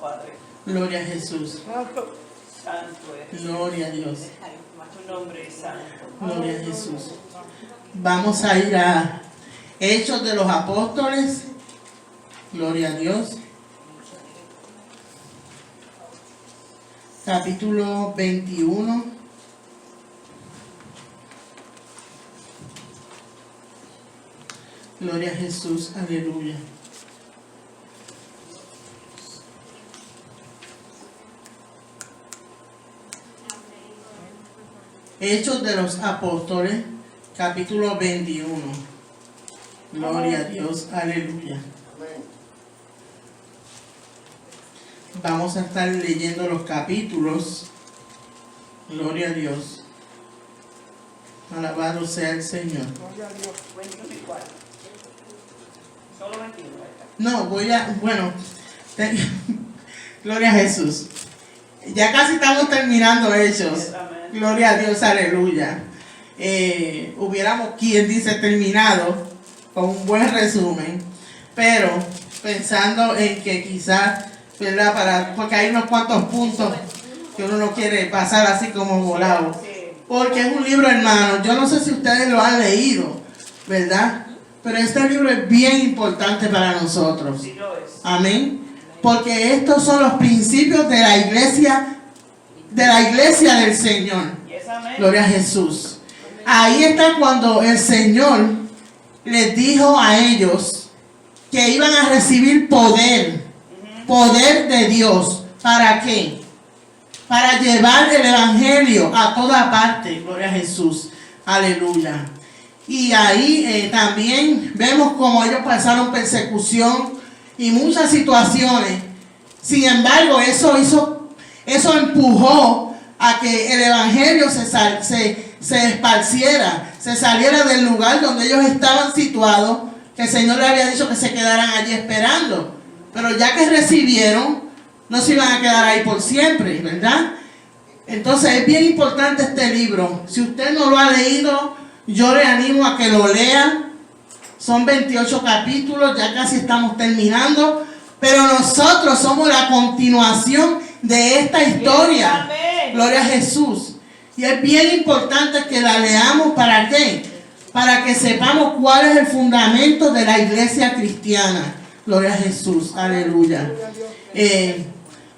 Padre. Gloria a Jesús. Santo es. Gloria a Dios. Tu nombre es santo. Gloria a Jesús. Vamos a ir a Hechos de los Apóstoles. Gloria a Dios. Capítulo 21. Gloria a Jesús. Aleluya. Hechos de los Apóstoles, capítulo 21. Gloria a Dios, aleluya. Vamos a estar leyendo los capítulos. Gloria a Dios. Alabado sea el Señor. Gloria a Dios. 21 y 4. Solo 21, ¿verdad? No, gloria a Jesús. Ya casi estamos terminando Hechos. Gloria a Dios, aleluya. Hubiéramos, quien dice, terminado con un buen resumen, pero pensando en que quizás, ¿verdad? Porque hay unos cuantos puntos que uno no quiere pasar así como volado. Porque es un libro, hermano, yo no sé si ustedes lo han leído, ¿verdad? Pero este libro es bien importante para nosotros. Amén. Porque estos son los principios de la iglesia del Señor. Gloria a Jesús. Ahí está cuando el Señor les dijo a ellos que iban a recibir poder de Dios. ¿Para qué? Para llevar el evangelio a toda parte. Gloria a Jesús. Aleluya. Y ahí también vemos como ellos pasaron persecución y muchas situaciones. Sin embargo, eso empujó a que el evangelio se esparciera, se saliera del lugar donde ellos estaban situados, que el Señor les había dicho que se quedaran allí esperando. Pero ya que recibieron, no se iban a quedar ahí por siempre, ¿verdad? Entonces es bien importante este libro. Si usted no lo ha leído, yo le animo a que lo lea. Son 28 capítulos, ya casi estamos terminando, pero nosotros somos la continuación de esta historia. Gloria a Jesús. Y es bien importante que la leamos. ¿Para qué? Para que sepamos cuál es el fundamento de la iglesia cristiana. Gloria a Jesús. Aleluya.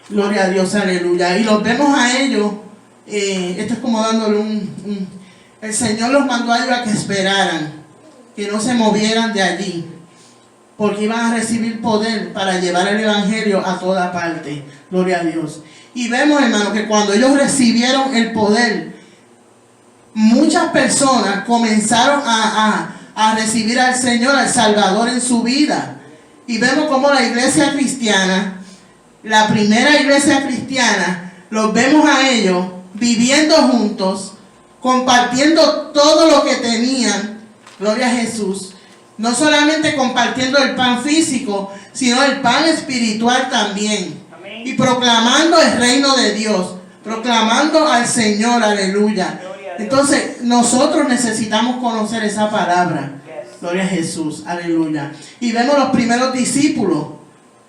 Gloria a Dios. Aleluya. Y los vemos a ellos. Esto es como dándole el Señor los mandó a ellos a que esperaran, que no se movieran de allí, porque iban a recibir poder para llevar el evangelio a toda parte. Gloria a Dios. Y vemos, hermano, que cuando ellos recibieron el poder, muchas personas comenzaron a recibir al Señor, al Salvador en su vida. Y vemos como la iglesia cristiana, la primera iglesia cristiana, los vemos a ellos viviendo juntos, compartiendo todo lo que tenían. Gloria a Jesús. No solamente compartiendo el pan físico, sino el pan espiritual también. Amén. Y proclamando el reino de Dios, proclamando al Señor, aleluya. Entonces nosotros necesitamos conocer esa palabra. Gloria a Jesús, aleluya. Y vemos los primeros discípulos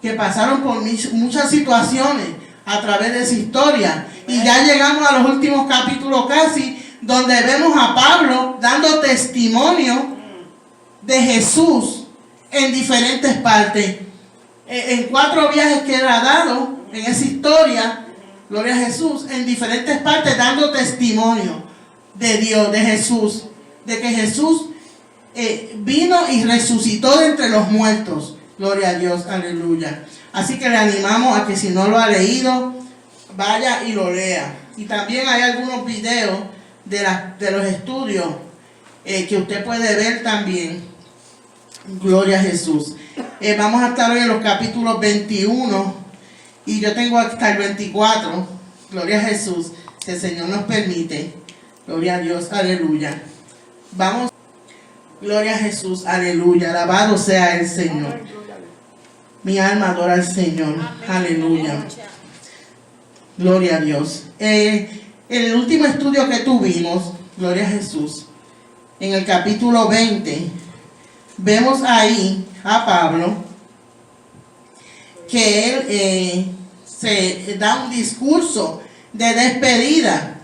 que pasaron por muchas situaciones a través de esa historia. Y ya llegamos a los últimos capítulos casi, donde vemos a Pablo dando testimonio de Jesús en diferentes partes. En 4 viajes que él ha dado en esa historia, gloria a Jesús, en diferentes partes dando testimonio de Dios, de Jesús, de que Jesús vino y resucitó de entre los muertos. Gloria a Dios, aleluya. Así que le animamos a que si no lo ha leído, vaya y lo lea. Y también hay algunos videos de los estudios que usted puede ver también. Gloria a Jesús. Vamos a estar hoy en los capítulos 21 y yo tengo hasta el 24. Gloria a Jesús, si el Señor nos permite. Gloria a Dios, aleluya. Vamos. Gloria a Jesús, aleluya. Alabado sea el Señor. Mi alma adora al Señor. Aleluya. Gloria a Dios. El último estudio que tuvimos, gloria a Jesús, en el capítulo 20, vemos ahí a Pablo que él se da un discurso de despedida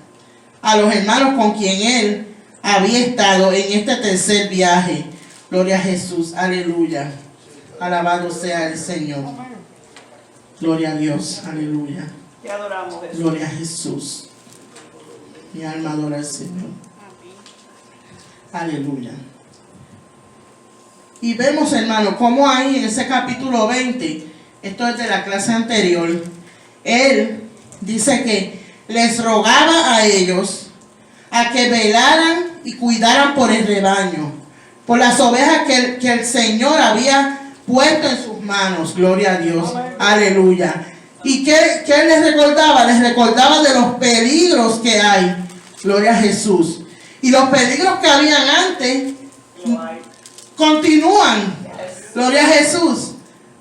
a los hermanos con quien él había estado en este tercer viaje. Gloria a Jesús, aleluya. Alabado sea el Señor. Gloria a Dios, aleluya. Te adoramos, Jesús. Gloria a Jesús. Mi alma adora al Señor. Aleluya. Y vemos, hermano, cómo ahí en ese capítulo 20, esto es de la clase anterior, él dice que les rogaba a ellos a que velaran y cuidaran por el rebaño, por las ovejas que el Señor había puesto en sus manos. Gloria a Dios. Aleluya. ¿Y qué les recordaba? Les recordaba de los peligros que hay. Gloria a Jesús. Y los peligros que habían antes continúan. Gloria a Jesús.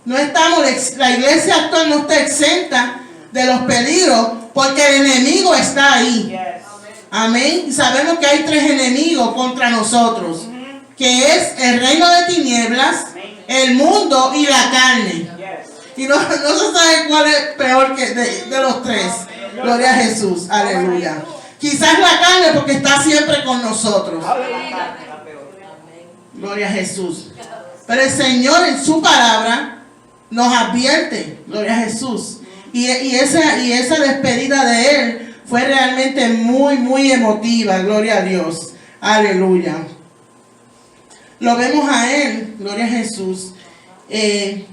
No estamos, la iglesia actual no está exenta de los peligros porque el enemigo está ahí. Amén. Y sabemos que hay tres enemigos contra nosotros, que es el reino de tinieblas, el mundo y la carne. Y no se sabe cuál es peor que de los tres. Gloria a Jesús. Aleluya. Quizás la carne porque está siempre con nosotros. Gloria a Jesús. Pero el Señor en su palabra nos advierte. Gloria a Jesús. Y esa despedida de Él fue realmente muy, muy emotiva. Gloria a Dios. Aleluya. Lo vemos a Él. Gloria a Jesús. En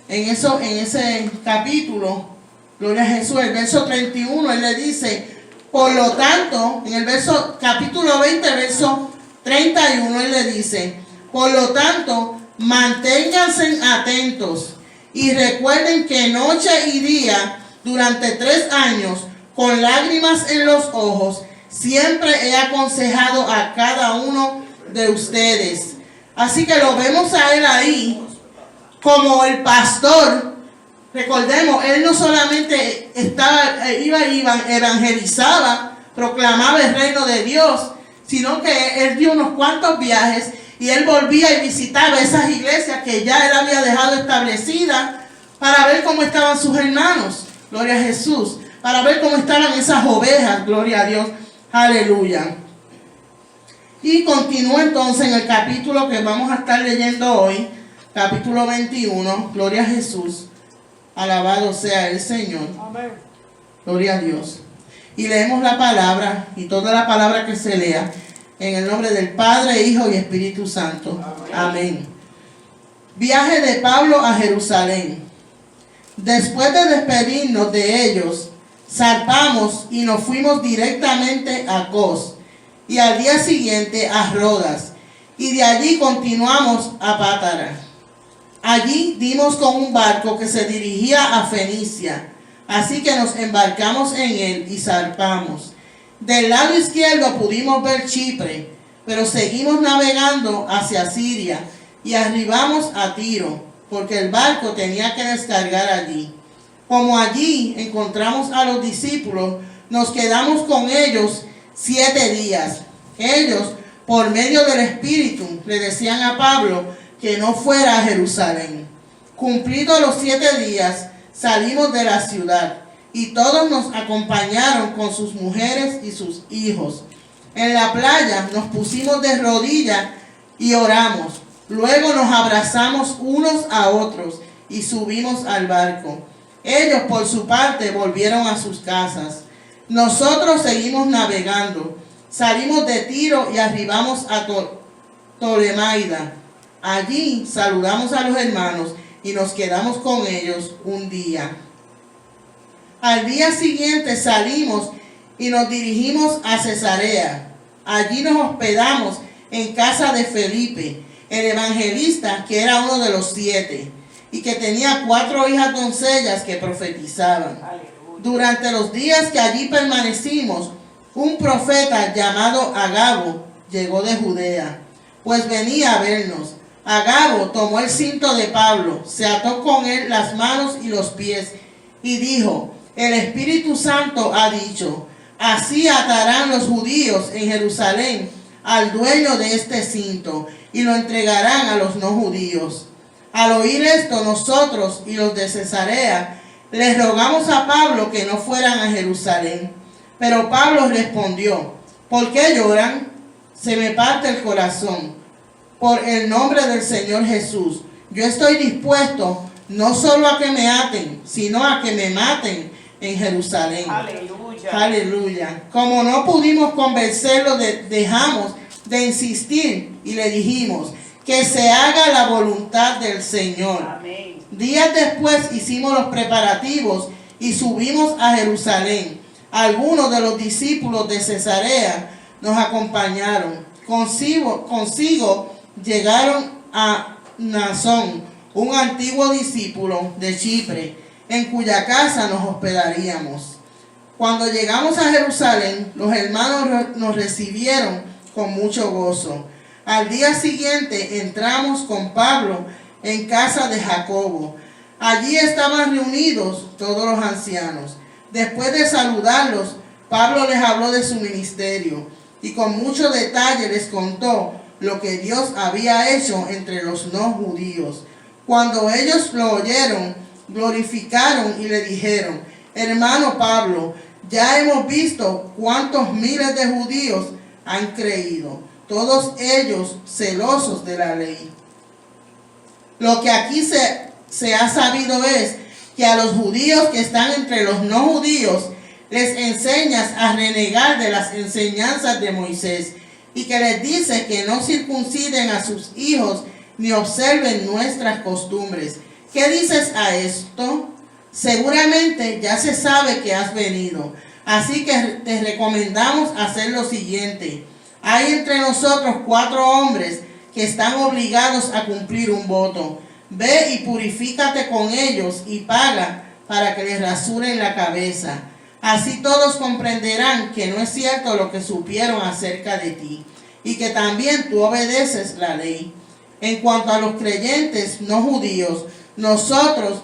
ese capítulo, gloria a Jesús, el verso 31, Él le dice, por lo tanto, en el capítulo 20, verso 31, Él le dice, por lo tanto, manténganse atentos y recuerden que noche y día, durante 3 años, con lágrimas en los ojos, siempre he aconsejado a cada uno de ustedes. Así que lo vemos a Él ahí como el pastor. Recordemos, Él no solamente evangelizaba, proclamaba el reino de Dios, sino que Él dio unos cuantos viajes y Él volvía y visitaba esas iglesias que ya Él había dejado establecidas para ver cómo estaban sus hermanos. Gloria a Jesús. Para ver cómo estaban esas ovejas. Gloria a Dios. Aleluya. Y continúa entonces en el capítulo que vamos a estar leyendo hoy, capítulo 21. Gloria a Jesús. Alabado sea el Señor. Amén. Gloria a Dios. Y leemos la palabra y toda la palabra que se lea en el nombre del Padre, Hijo y Espíritu Santo. Amén. Viaje de Pablo a Jerusalén. Después de despedirnos de ellos, zarpamos y nos fuimos directamente a Cos y al día siguiente a Rodas, y de allí continuamos a Pátara. Allí dimos con un barco que se dirigía a Fenicia, así que nos embarcamos en él y zarpamos. Del lado izquierdo pudimos ver Chipre, pero seguimos navegando hacia Siria y arribamos a Tiro, porque el barco tenía que descargar allí. Como allí encontramos a los discípulos, nos quedamos con ellos 7 días. Ellos, por medio del Espíritu, le decían a Pablo que no fuera a Jerusalén. Cumplidos los 7 días, salimos de la ciudad, y todos nos acompañaron con sus mujeres y sus hijos. En la playa nos pusimos de rodillas y oramos. Luego nos abrazamos unos a otros y subimos al barco. Ellos, por su parte, volvieron a sus casas. Nosotros seguimos navegando. Salimos de Tiro y arribamos a Tolemaida. Allí saludamos a los hermanos y nos quedamos con ellos un día. Al día siguiente salimos y nos dirigimos a Cesarea. Allí nos hospedamos en casa de Felipe, el evangelista, que era uno de los 7, y que tenía 4 hijas doncellas que profetizaban. Durante los días que allí permanecimos, un profeta llamado Agabo llegó de Judea, pues venía a vernos. Agabo tomó el cinto de Pablo, se ató con él las manos y los pies, y dijo: el Espíritu Santo ha dicho, así atarán los judíos en Jerusalén al dueño de este cinto, y lo entregarán a los no judíos. Al oír esto, nosotros y los de Cesarea Les rogamos a Pablo que no fueran a Jerusalén. Pero Pablo respondió: ¿por qué lloran? Se me parte el corazón. Por el nombre del Señor Jesús, yo estoy dispuesto no solo a que me aten, sino a que me maten en Jerusalén. Aleluya. Aleluya. Como no pudimos convencerlo, dejamos de insistir y le dijimos: que se haga la voluntad del Señor. Amén. Días después hicimos los preparativos y subimos a Jerusalén. Algunos de los discípulos de Cesarea nos acompañaron. Consigo llegaron a Mnasón, un antiguo discípulo de Chipre, en cuya casa nos hospedaríamos. Cuando llegamos a Jerusalén, los hermanos nos recibieron con mucho gozo. Al día siguiente entramos con Pablo en casa de Jacobo. Allí estaban reunidos todos los ancianos. Después de saludarlos, Pablo les habló de su ministerio y con mucho detalle les contó lo que Dios había hecho entre los no judíos. Cuando ellos lo oyeron, glorificaron y le dijeron: hermano Pablo, ya hemos visto cuántos miles de judíos han creído, todos ellos celosos de la ley. Lo que aquí se ha sabido es que a los judíos que están entre los no judíos les enseñas a renegar de las enseñanzas de Moisés y que les dice que no circunciden a sus hijos ni observen nuestras costumbres. ¿Qué dices a esto? Seguramente ya se sabe que has venido, así que te recomendamos hacer lo siguiente. Hay entre nosotros 4 hombres que están obligados a cumplir un voto. Ve y purifícate con ellos y paga para que les rasuren la cabeza. Así todos comprenderán que no es cierto lo que supieron acerca de ti y que también tú obedeces la ley. En cuanto a los creyentes no judíos, nosotros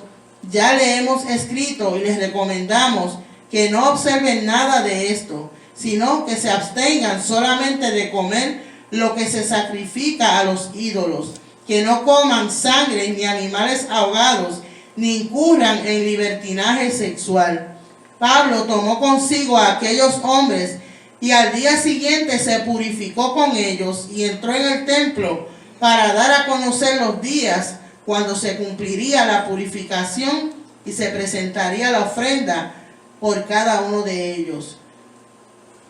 ya le hemos escrito y les recomendamos que no observen nada de esto, sino que se abstengan solamente de comer lo que se sacrifica a los ídolos, que no coman sangre ni animales ahogados, ni incurran en libertinaje sexual. Pablo tomó consigo a aquellos hombres y al día siguiente se purificó con ellos y entró en el templo para dar a conocer los días cuando se cumpliría la purificación y se presentaría la ofrenda por cada uno de ellos.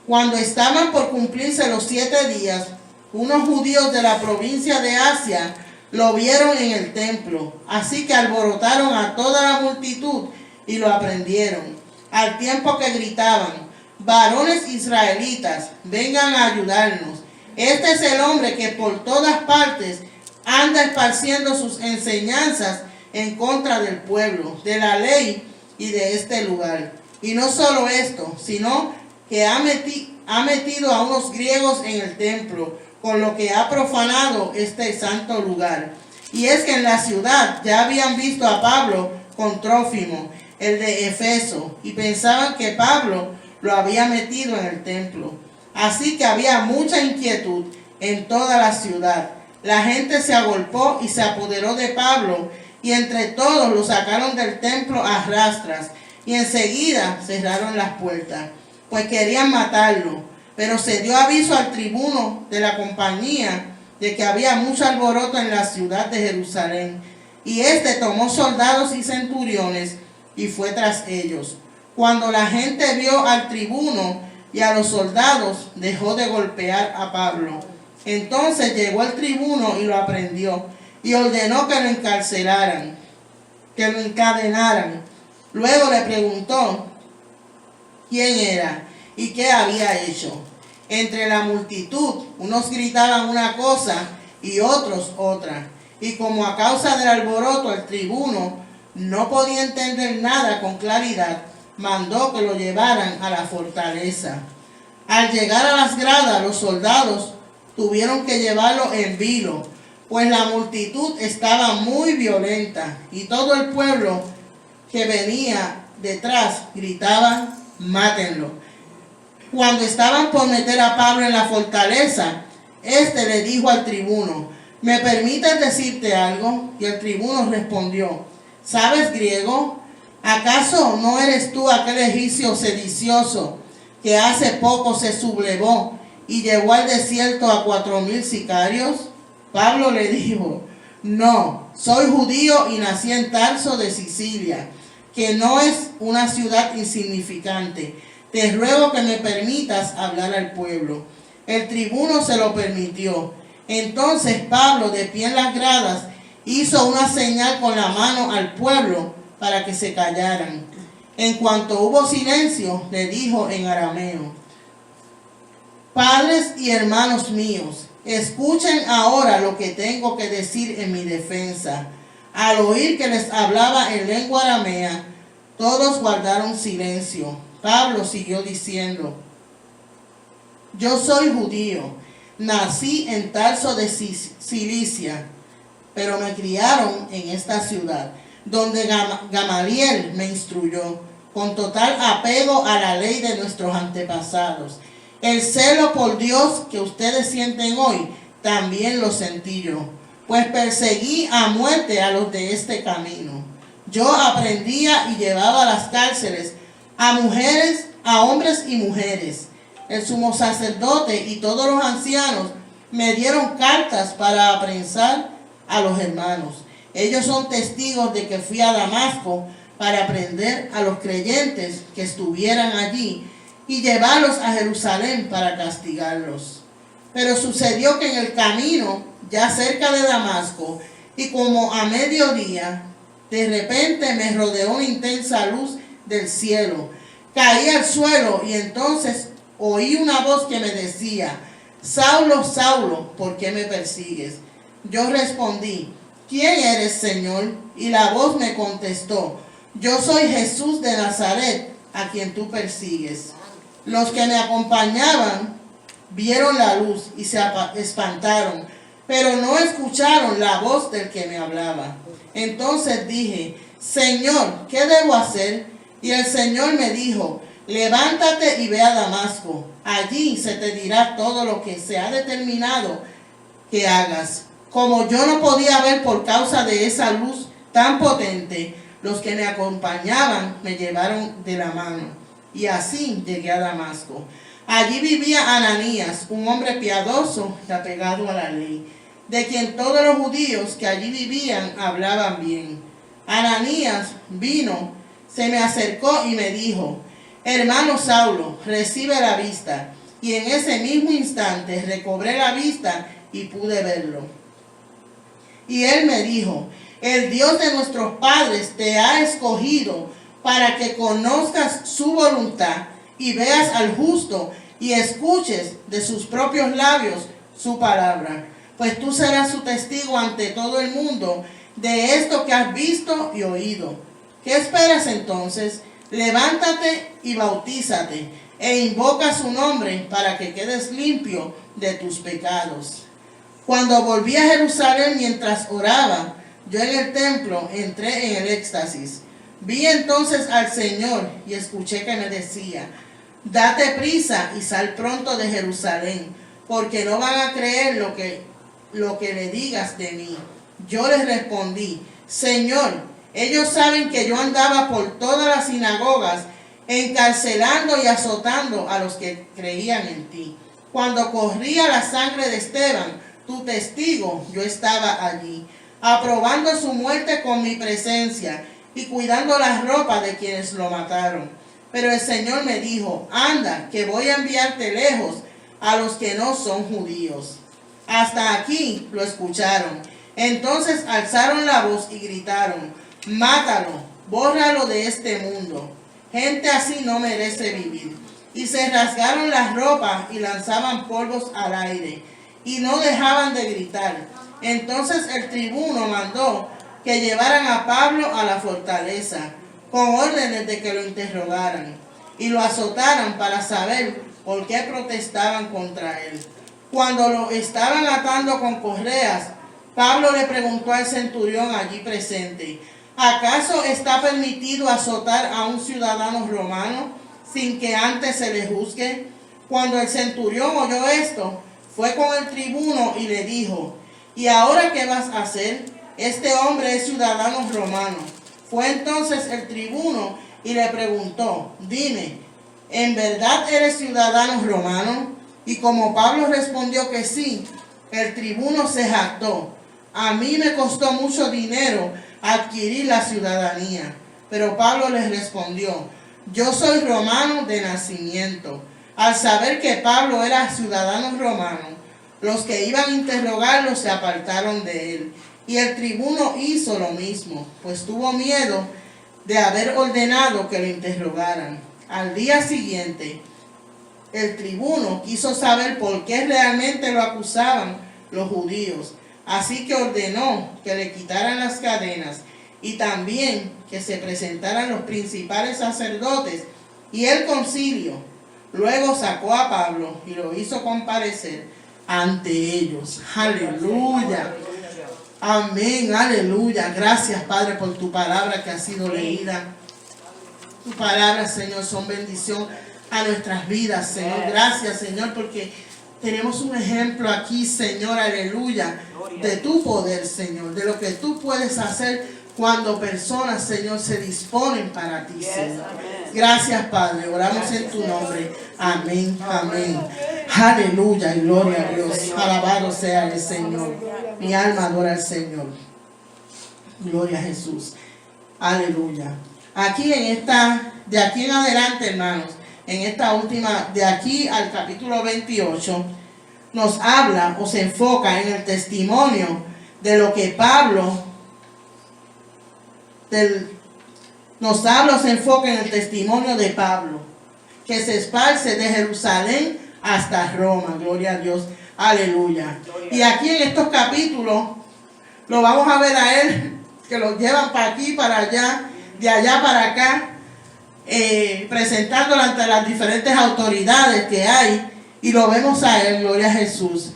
Cuando estaban por cumplirse los 7 días, unos judíos de la provincia de Asia lo vieron en el templo, así que alborotaron a toda la multitud y lo aprendieron, al tiempo que gritaban: varones israelitas, vengan a ayudarnos. Este es el hombre que por todas partes anda esparciendo sus enseñanzas en contra del pueblo, de la ley y de este lugar. Y no solo esto, sino que ha metido a unos griegos en el templo, con lo que ha profanado este santo lugar. Y es que en la ciudad ya habían visto a Pablo con Trófimo, el de Efeso, y pensaban que Pablo lo había metido en el templo. Así que había mucha inquietud en toda la ciudad. La gente se agolpó y se apoderó de Pablo, y entre todos lo sacaron del templo a rastras, y enseguida cerraron las puertas, pues querían matarlo. Pero se dio aviso al tribuno de la compañía de que había mucho alboroto en la ciudad de Jerusalén, y éste tomó soldados y centuriones y fue tras ellos. Cuando la gente vio al tribuno y a los soldados, dejó de golpear a Pablo. Entonces llegó el tribuno y lo aprendió y ordenó que lo encarcelaran, que lo encadenaran. Luego le preguntó quién era y qué había hecho. Entre la multitud, unos gritaban una cosa y otros otra. Y como a causa del alboroto el tribuno no podía entender nada con claridad, mandó que lo llevaran a la fortaleza. Al llegar a las gradas, los soldados tuvieron que llevarlo en vilo, pues la multitud estaba muy violenta y todo el pueblo que venía detrás gritaba: mátenlo. Cuando estaban por meter a Pablo en la fortaleza, éste le dijo al tribuno: ¿me permites decirte algo? Y el tribuno respondió: ¿sabes griego? ¿Acaso no eres tú aquel egipcio sedicioso que hace poco se sublevó y llevó al desierto a 4,000 sicarios? Pablo le dijo, no, soy judío y nací en Tarso de Sicilia, que no es una ciudad insignificante. Te ruego que me permitas hablar al pueblo. El tribuno se lo permitió. Entonces Pablo, de pie en las gradas, hizo una señal con la mano al pueblo para que se callaran. En cuanto hubo silencio, le dijo en arameo, padres y hermanos míos, escuchen ahora lo que tengo que decir en mi defensa. Al oír que les hablaba en lengua aramea, todos guardaron silencio. Pablo siguió diciendo, yo soy judío, nací en Tarso de Cilicia, pero me criaron en esta ciudad, donde Gamaliel me instruyó, con total apego a la ley de nuestros antepasados. El celo por Dios que ustedes sienten hoy, también lo sentí yo, pues perseguí a muerte a los de este camino. Yo aprendía y llevaba a las cárceles a mujeres, a hombres y mujeres. El sumo sacerdote y todos los ancianos me dieron cartas para apresar a los hermanos. Ellos son testigos de que fui a Damasco para prender a los creyentes que estuvieran allí y llevarlos a Jerusalén para castigarlos. Pero sucedió que en el camino, ya cerca de Damasco, y como a mediodía, de repente me rodeó una intensa luz del cielo. Caí al suelo y entonces oí una voz que me decía, Saulo, Saulo, ¿por qué me persigues? Yo respondí, ¿quién eres, Señor? Y la voz me contestó, yo soy Jesús de Nazaret, a quien tú persigues. Los que me acompañaban vieron la luz y se espantaron, pero no escucharon la voz del que me hablaba. Entonces dije, Señor, ¿qué debo hacer? Y el Señor me dijo, levántate y ve a Damasco. Allí se te dirá todo lo que se ha determinado que hagas. Como yo no podía ver por causa de esa luz tan potente, los que me acompañaban me llevaron de la mano. Y así llegué a Damasco. Allí vivía Ananías, un hombre piadoso y apegado a la ley, de quien todos los judíos que allí vivían hablaban bien. Ananías vino, se me acercó y me dijo, hermano Saulo, recibe la vista. Y en ese mismo instante recobré la vista y pude verlo. Y él me dijo, el Dios de nuestros padres te ha escogido para que conozcas su voluntad y veas al justo y escuches de sus propios labios su palabra. Pues tú serás su testigo ante todo el mundo de esto que has visto y oído. ¿Qué esperas entonces? Levántate y bautízate e invoca su nombre para que quedes limpio de tus pecados. Cuando volví a Jerusalén mientras oraba, yo en el templo entré en el éxtasis. Vi entonces al Señor y escuché que me decía, date prisa y sal pronto de Jerusalén, porque no van a creer lo que le digas de mí. Yo les respondí, Señor, ellos saben que yo andaba por todas las sinagogas, encarcelando y azotando a los que creían en ti. Cuando corría la sangre de Esteban, tu testigo, yo estaba allí, aprobando su muerte con mi presencia y cuidando las ropas de quienes lo mataron. Pero el Señor me dijo, anda, que voy a enviarte lejos a los que no son judíos. Hasta aquí lo escucharon. Entonces alzaron la voz y gritaron, mátalo, bórralo de este mundo. Gente así no merece vivir. Y se rasgaron las ropas y lanzaban polvos al aire, y no dejaban de gritar. Entonces el tribuno mandó que llevaran a Pablo a la fortaleza, con órdenes de que lo interrogaran, y lo azotaran para saber por qué protestaban contra él. Cuando lo estaban atando con correas, Pablo le preguntó al centurión allí presente, ¿acaso está permitido azotar a un ciudadano romano sin que antes se le juzgue? Cuando el centurión oyó esto, fue con el tribuno y le dijo, ¿y ahora qué vas a hacer? Este hombre es ciudadano romano. Fue entonces el tribuno y le preguntó, dime, ¿en verdad eres ciudadano romano? Y como Pablo respondió que sí, el tribuno se jactó. A mí me costó mucho dinero adquirir la ciudadanía. Pero Pablo les respondió, yo soy romano de nacimiento. Al saber que Pablo era ciudadano romano, los que iban a interrogarlo se apartaron de él. Y el tribuno hizo lo mismo, pues tuvo miedo de haber ordenado que lo interrogaran. Al día siguiente, el tribuno quiso saber por qué realmente lo acusaban los judíos. Así que ordenó que le quitaran las cadenas y también que se presentaran los principales sacerdotes y el concilio. Luego sacó a Pablo y lo hizo comparecer ante ellos. Aleluya. Amén, aleluya. Gracias, Padre, por tu palabra que ha sido leída. Tu palabra, Señor, son bendición a nuestras vidas, Señor. Gracias, Señor, porque tenemos un ejemplo aquí, Señor, aleluya, de tu poder, Señor, de lo que tú puedes hacer cuando personas, Señor, se disponen para ti, Señor. Gracias, Padre. Oramos en tu nombre. Amén, amén. Aleluya, gloria a Dios. Alabado sea el Señor. Mi alma adora al Señor. Gloria a Jesús. Aleluya. Aquí de aquí en adelante, hermanos, en esta última, de aquí al capítulo 28, nos habla o se enfoca en el testimonio de lo que Pablo, se enfoca en el testimonio de Pablo, que se esparce de Jerusalén hasta Roma. Gloria a Dios. Aleluya. Y aquí en estos capítulos lo vamos a ver a él, que lo llevan para aquí, para allá, de allá para acá, presentándolo ante las diferentes autoridades que hay, y lo vemos a él, gloria a Jesús,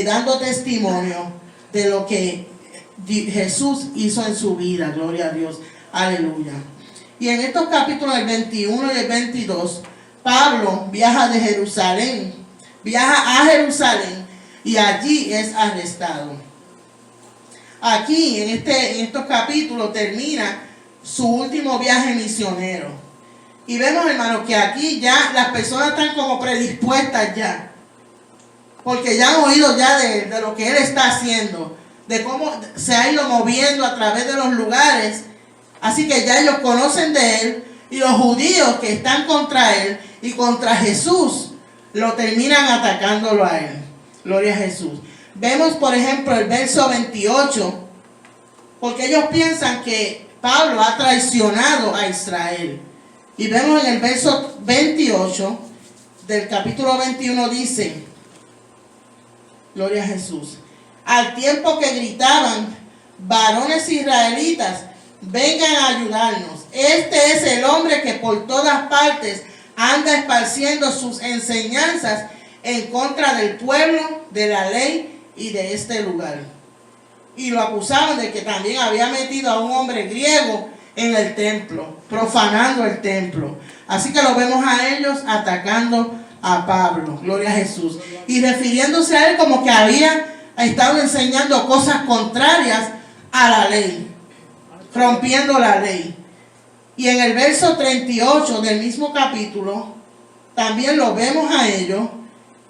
dando testimonio de lo que Jesús hizo en su vida. Gloria a Dios. Aleluya. Y en estos capítulos, el 21 y el 22, Pablo viaja a Jerusalén y allí es arrestado. Aquí en estos capítulos termina su último viaje misionero. Y vemos, hermanos, que aquí ya las personas están como predispuestas ya, porque ya han oído ya de lo que él está haciendo, de cómo se ha ido moviendo a través de los lugares. Así que ya ellos conocen de él, y los judíos que están contra él y contra Jesús lo terminan atacándolo a él. Gloria a Jesús. Vemos, por ejemplo, el verso 28, porque ellos piensan que Pablo ha traicionado a Israel. Y vemos en el verso 28 del capítulo 21, dice, gloria a Jesús, al tiempo que gritaban, varones israelitas, vengan a ayudarnos. Este es el hombre que por todas partes anda esparciendo sus enseñanzas en contra del pueblo, de la ley y de este lugar. Y lo acusaban de que también había metido a un hombre griego en el templo, profanando el templo. Así que lo vemos a ellos atacando a Pablo. Gloria a Jesús. Y refiriéndose a él como que había estado enseñando cosas contrarias a la ley, rompiendo la ley. Y en el verso 38 del mismo capítulo también lo vemos a ellos,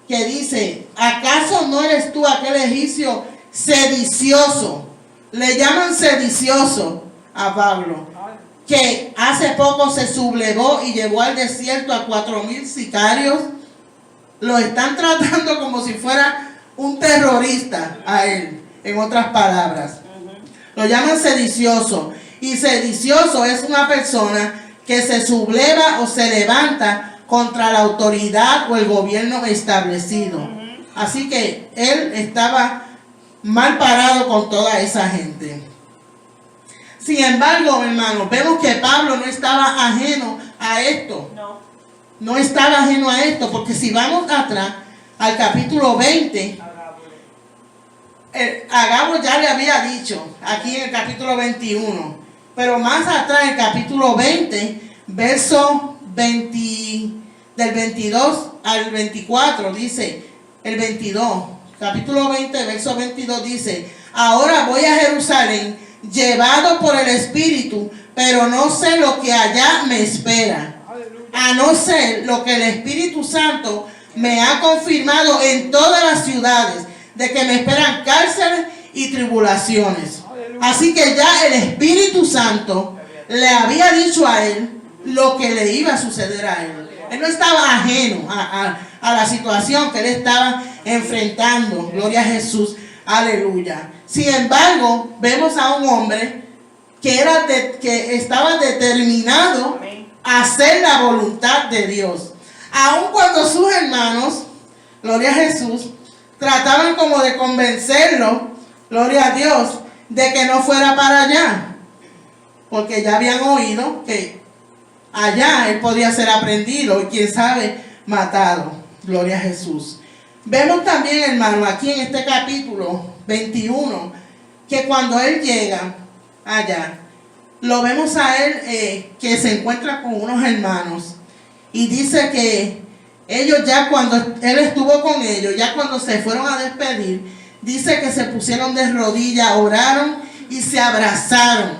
que dice, ¿acaso no eres tú aquel egipcio sedicioso? Le llaman sedicioso a Pablo, que hace poco se sublevó y llevó al desierto a 4,000 sicarios. Lo están tratando como si fuera un terrorista a él, en otras palabras. Lo llaman sedicioso. Y sedicioso es una persona que se subleva o se levanta contra la autoridad o el gobierno establecido. Así que él estaba mal parado con toda esa gente. Sin embargo, hermanos, vemos que Pablo no estaba ajeno a esto. No estaba ajeno a esto, porque si vamos atrás al capítulo 20, Agabo ya le había dicho aquí en el capítulo 21, pero más atrás en el capítulo 20, verso 20, del 22 al 24, dice el 22, capítulo 20, verso 22 dice, ahora voy a Jerusalén, llevado por el Espíritu, pero no sé lo que allá me espera, a no ser lo que el Espíritu Santo me ha confirmado en todas las ciudades, de que me esperan cárceles y tribulaciones. Así que ya el Espíritu Santo le había dicho a él lo que le iba a suceder a él. Él no estaba ajeno a la situación que él estaba enfrentando. Gloria a Jesús, aleluya. Sin embargo, vemos a un hombre que estaba determinado a hacer la voluntad de Dios. Aun cuando sus hermanos, gloria a Jesús, trataban como de convencerlo, gloria a Dios, de que no fuera para allá. Porque ya habían oído que allá él podía ser aprendido y quién sabe, matado. Gloria a Jesús. Vemos también, hermano, aquí en este capítulo 21, que cuando él llega allá, lo vemos a él que se encuentra con unos hermanos. Y dice que ellos ya cuando él estuvo con ellos, ya cuando se fueron a despedir, dice que se pusieron de rodillas, oraron y se abrazaron.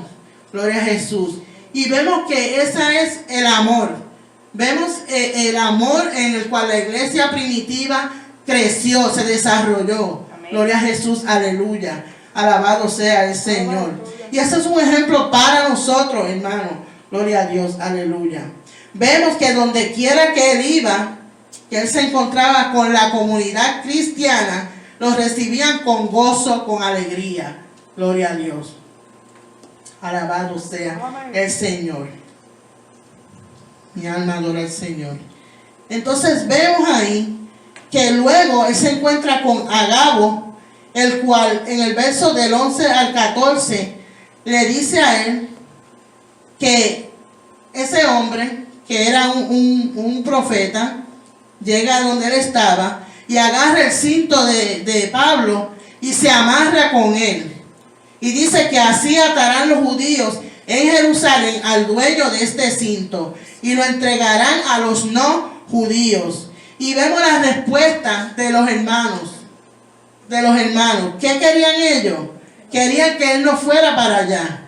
Gloria a Jesús. Y vemos que ese es el amor. Vemos el amor en el cual la iglesia primitiva creció, se desarrolló. Amén. Gloria a Jesús, aleluya. Alabado sea el Señor. Y ese es un ejemplo para nosotros, hermano. Gloria a Dios, aleluya. Vemos que donde quiera que él iba, que él se encontraba con la comunidad cristiana, los recibían con gozo, con alegría. Gloria a Dios. Alabado sea el Señor. Mi alma adora al Señor. Entonces vemos ahí que luego él se encuentra con Agabo, el cual en el verso del 11 al 14 le dice a él que ese hombre, que era un profeta, llega a donde él estaba y agarra el cinto de Pablo y se amarra con él. Y dice que así atarán los judíos en Jerusalén al dueño de este cinto y lo entregarán a los no judíos. Y vemos la respuesta de los hermanos. ¿Qué querían ellos? Querían que él no fuera para allá,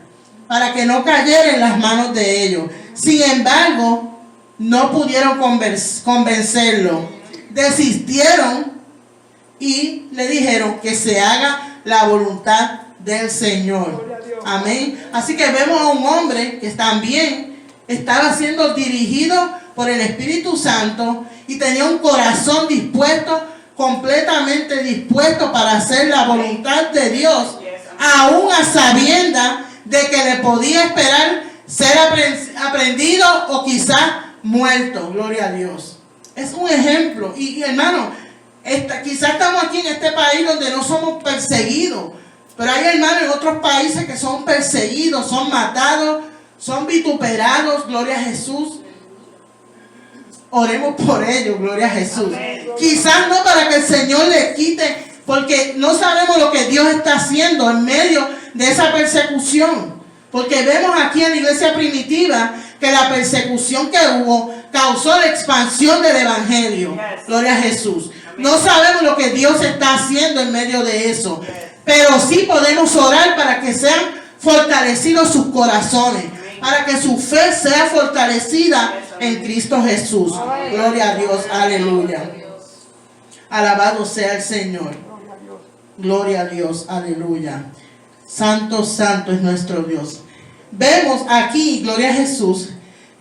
para que no cayera en las manos de ellos. Sin embargo, no pudieron convencerlo. Desistieron y le dijeron que se haga la voluntad del Señor. Amén. Así que vemos a un hombre que también estaba siendo dirigido por el Espíritu Santo y tenía un corazón dispuesto, completamente dispuesto para hacer la voluntad de Dios, aún a sabienda de que le podía esperar ser aprendido o quizás muerto. Gloria a Dios. Es un ejemplo. Y hermano, quizás estamos aquí en este país donde no somos perseguidos, pero hay hermanos en otros países que son perseguidos, son matados, son vituperados. Gloria a Jesús. Oremos por ellos, gloria a Jesús. Amén. Quizás no para que el Señor les quite, porque no sabemos lo que Dios está haciendo en medio de esa persecución. Porque vemos aquí en la iglesia primitiva que la persecución que hubo causó la expansión del evangelio. Gloria a Jesús. No sabemos lo que Dios está haciendo en medio de eso, pero sí podemos orar para que sean fortalecidos sus corazones, para que su fe sea fortalecida en Cristo Jesús. Gloria a Dios, aleluya. Alabado sea el Señor. Gloria a Dios, aleluya. Santo, santo es nuestro Dios. Vemos aquí, gloria a Jesús,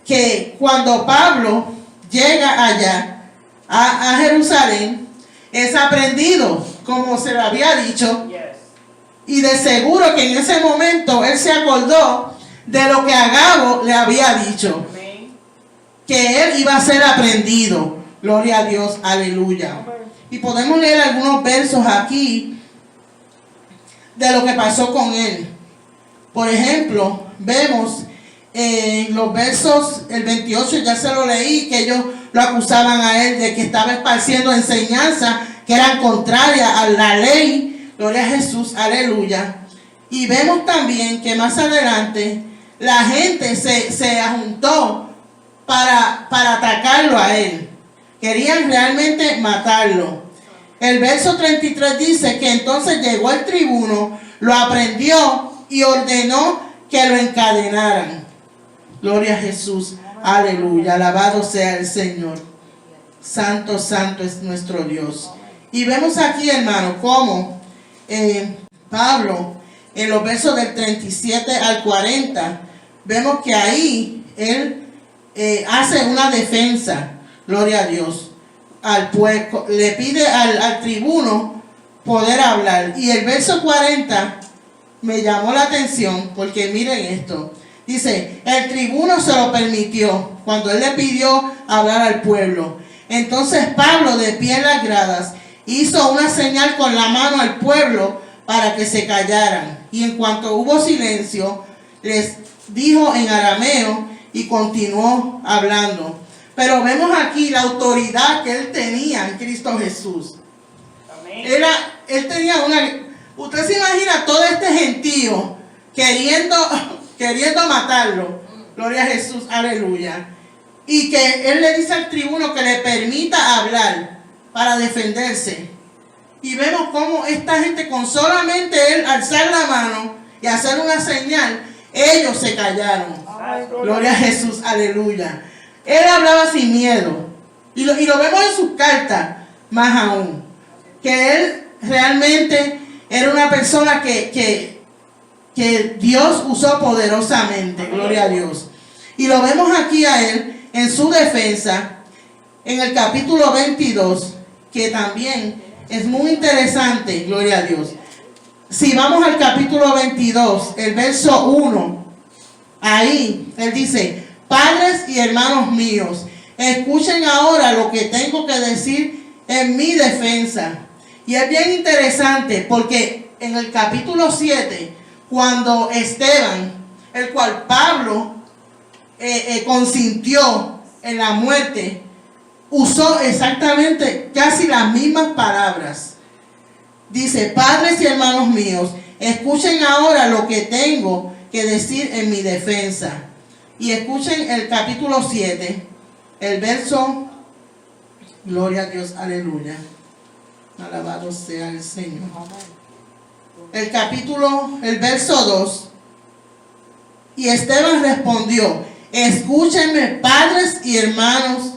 que cuando Pablo llega allá a Jerusalén, es aprendido, como se le había dicho, y de seguro que en ese momento él se acordó de lo que Agabo le había dicho, que él iba a ser aprendido. Gloria a Dios, aleluya. Y podemos leer algunos versos aquí de lo que pasó con él. Por ejemplo, vemos en los versos, el 28 ya se lo leí, que ellos lo acusaban a él de que estaba esparciendo enseñanzas que eran contrarias a la ley. Gloria a Jesús, aleluya. Y vemos también que más adelante la gente se juntó para atacarlo a él. Querían realmente matarlo. El verso 33 dice que entonces llegó el tribuno, lo aprendió y ordenó que lo encadenaran. Gloria a Jesús. Aleluya. Alabado sea el Señor. Santo, santo es nuestro Dios. Y vemos aquí, hermano, cómo Pablo, en los versos del 37 al 40, vemos que ahí él hace una defensa, gloria a Dios, al pueblo, le pide al tribuno poder hablar. Y el verso 40 me llamó la atención porque miren esto. Dice, el tribuno se lo permitió cuando él le pidió hablar al pueblo. Entonces Pablo, de pie en las gradas, hizo una señal con la mano al pueblo para que se callaran. Y en cuanto hubo silencio, les dijo en arameo y continuó hablando. Pero vemos aquí la autoridad que él tenía en Cristo Jesús. Amén. Él tenía una... Usted se imagina todo este gentío queriendo matarlo. Gloria a Jesús, aleluya. Y que él le dice al tribuno que le permita hablar para defenderse. Y vemos cómo esta gente, con solamente él alzar la mano y hacer una señal, ellos se callaron. Gloria a Jesús, aleluya. Él hablaba sin miedo. Y lo vemos en sus cartas, más aún. Que él realmente era una persona que Dios usó poderosamente. Gloria a Dios. Y lo vemos aquí a él en su defensa, en el capítulo 22, que también es muy interesante. Gloria a Dios. Si vamos al capítulo 22, el verso 1, ahí él dice: padres y hermanos míos, escuchen ahora lo que tengo que decir en mi defensa. Y es bien interesante porque en el capítulo 7, cuando Esteban, el cual Pablo consintió en la muerte, usó exactamente casi las mismas palabras. Dice: padres y hermanos míos, escuchen ahora lo que tengo que decir en mi defensa. Y escuchen el capítulo 7, el verso, gloria a Dios, aleluya. Alabado sea el Señor. El verso 2. Y Esteban respondió: escúchenme, padres y hermanos.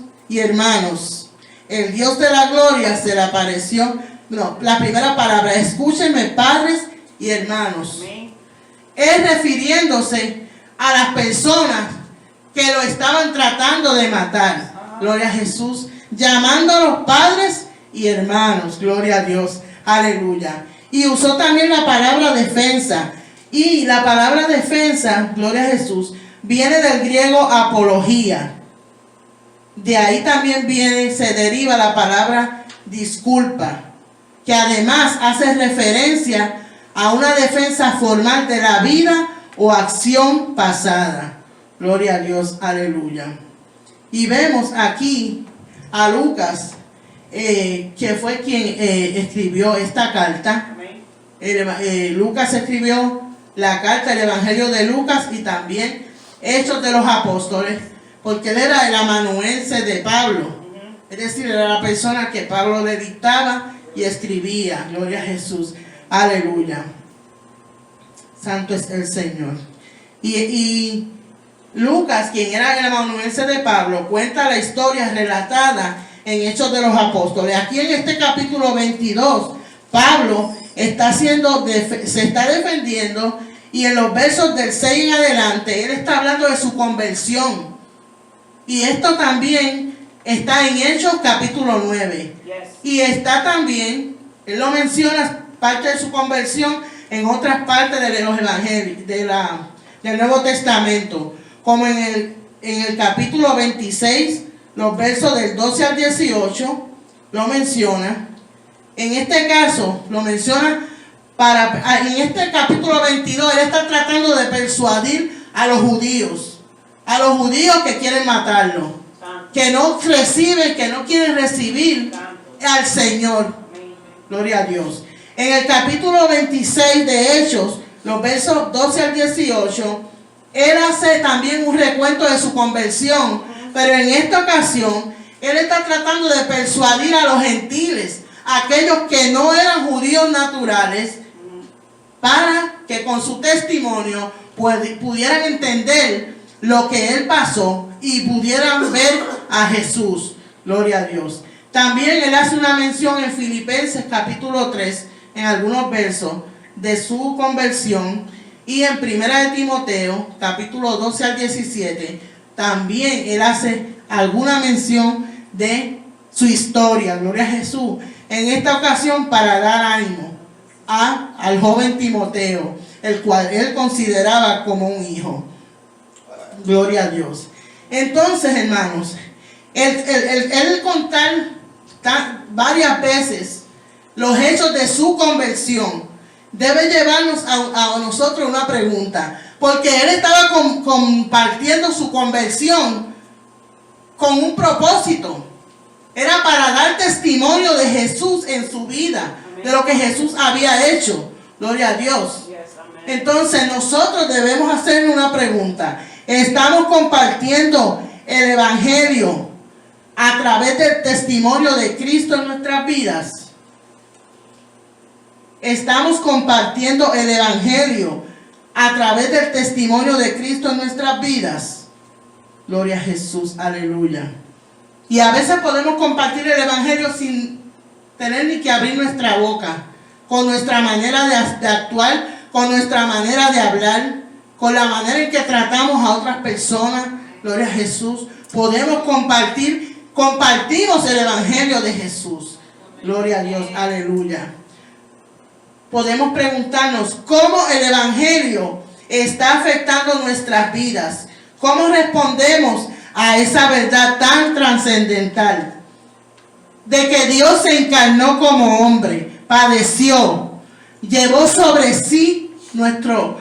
El Dios de la gloria se le apareció. No, la primera palabra: escúchenme, padres y hermanos. Es refiriéndose a las personas que lo estaban tratando de matar. Gloria a Jesús. Llamándolos padres y hermanos. Gloria a Dios. Aleluya. Y usó también la palabra defensa. Y la palabra defensa, gloria a Jesús, viene del griego apología. De ahí también se deriva la palabra disculpa, que además hace referencia a una defensa formal de la vida o acción pasada. Gloria a Dios, aleluya. Y vemos aquí a Lucas, que fue quien escribió esta carta. Lucas escribió la carta, el Evangelio de Lucas, y también Hechos de los Apóstoles, porque él era el amanuense de Pablo. Es decir, era la persona que Pablo le dictaba y escribía. Gloria a Jesús, aleluya. Santo es el Señor. Y Lucas, quien era el amanuense de Pablo, cuenta la historia relatada en Hechos de los Apóstoles. Aquí en este capítulo 22, Pablo se está defendiendo, y en los versos del 6 en adelante, él está hablando de su conversión. Y esto también está en Hechos capítulo 9. Y está también, él lo menciona, parte de su conversión en otras partes de los evangelios, del Nuevo Testamento, como en el capítulo 26, los versos del 12 al 18, lo menciona. En este caso, lo menciona en este capítulo 22, él está tratando de persuadir a los judíos que quieren matarlo, que no quieren recibir al Señor. Gloria a Dios. En el capítulo 26 de Hechos, los versos 12 al 18, él hace también un recuento de su conversión, pero en esta ocasión, él está tratando de persuadir a los gentiles, aquellos que no eran judíos naturales, para que con su testimonio pudieran entender lo que él pasó y pudieran ver a Jesús. Gloria a Dios. También él hace una mención en Filipenses capítulo 3, en algunos versos, de su conversión. Y en Primera de Timoteo, capítulo 12 al 17, también él hace alguna mención de su historia. Gloria a Jesús. En esta ocasión para dar ánimo al joven Timoteo, el cual él consideraba como un hijo. Gloria a Dios. Entonces, hermanos, el contar varias veces los hechos de su conversión debe llevarnos a nosotros una pregunta, porque él estaba compartiendo su conversión con un propósito. Era para dar testimonio de Jesús en su vida, de lo que Jesús había hecho. Gloria a Dios. Entonces nosotros debemos hacer una pregunta. ¿Estamos compartiendo el evangelio a través del testimonio de Cristo en nuestras vidas? ¿Estamos compartiendo el evangelio a través del testimonio de Cristo en nuestras vidas? Gloria a Jesús, aleluya. Y a veces podemos compartir el evangelio sin tener ni que abrir nuestra boca, con nuestra manera de actuar, con nuestra manera de hablar, con la manera en que tratamos a otras personas. Gloria a Jesús. Podemos compartimos el evangelio de Jesús. Gloria a Dios, aleluya. Podemos preguntarnos cómo el evangelio está afectando nuestras vidas. ¿Cómo respondemos a esa verdad tan trascendental de que Dios se encarnó como hombre, padeció, llevó sobre sí nuestros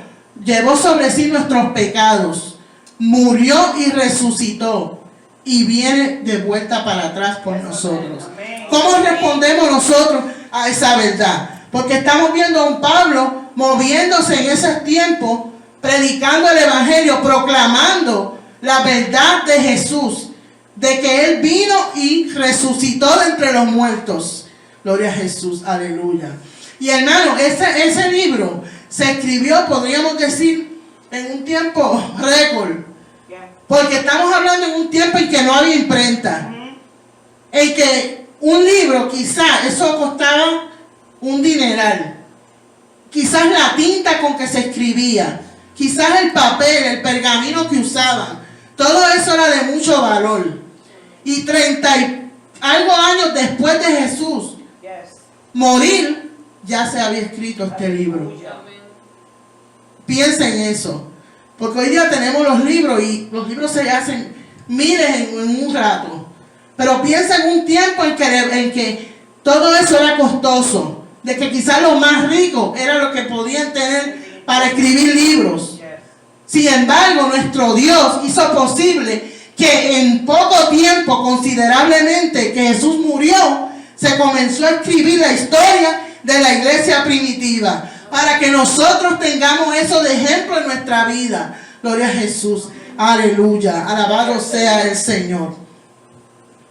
pecados, murió y resucitó y viene de vuelta para atrás por nosotros? ¿Cómo respondemos nosotros a esa verdad? Porque estamos viendo a un Pablo moviéndose en esos tiempos, predicando el evangelio, proclamando la verdad de Jesús, de que Él vino y resucitó de entre los muertos. Gloria a Jesús, aleluya. Y hermano, ese libro se escribió, podríamos decir, en un tiempo récord. Porque estamos hablando en un tiempo en que no había imprenta. En que un libro, quizás, eso costaba un dineral. Quizás la tinta con que se escribía. Quizás el papel, el pergamino que usaban. Todo eso era de mucho valor. Y 30 y algo años después de Jesús morir, ya se había escrito este libro. Piensa en eso. Porque hoy día tenemos los libros y los libros se hacen miles en un rato. Pero piensa en un tiempo en que todo eso era costoso. De que quizás los más ricos era lo que podían tener para escribir libros. Sin embargo, nuestro Dios hizo posible que en poco tiempo, considerablemente, que Jesús murió, se comenzó a escribir la historia de la iglesia primitiva, para que nosotros tengamos eso de ejemplo en nuestra vida. Gloria a Jesús, aleluya, alabado sea el Señor.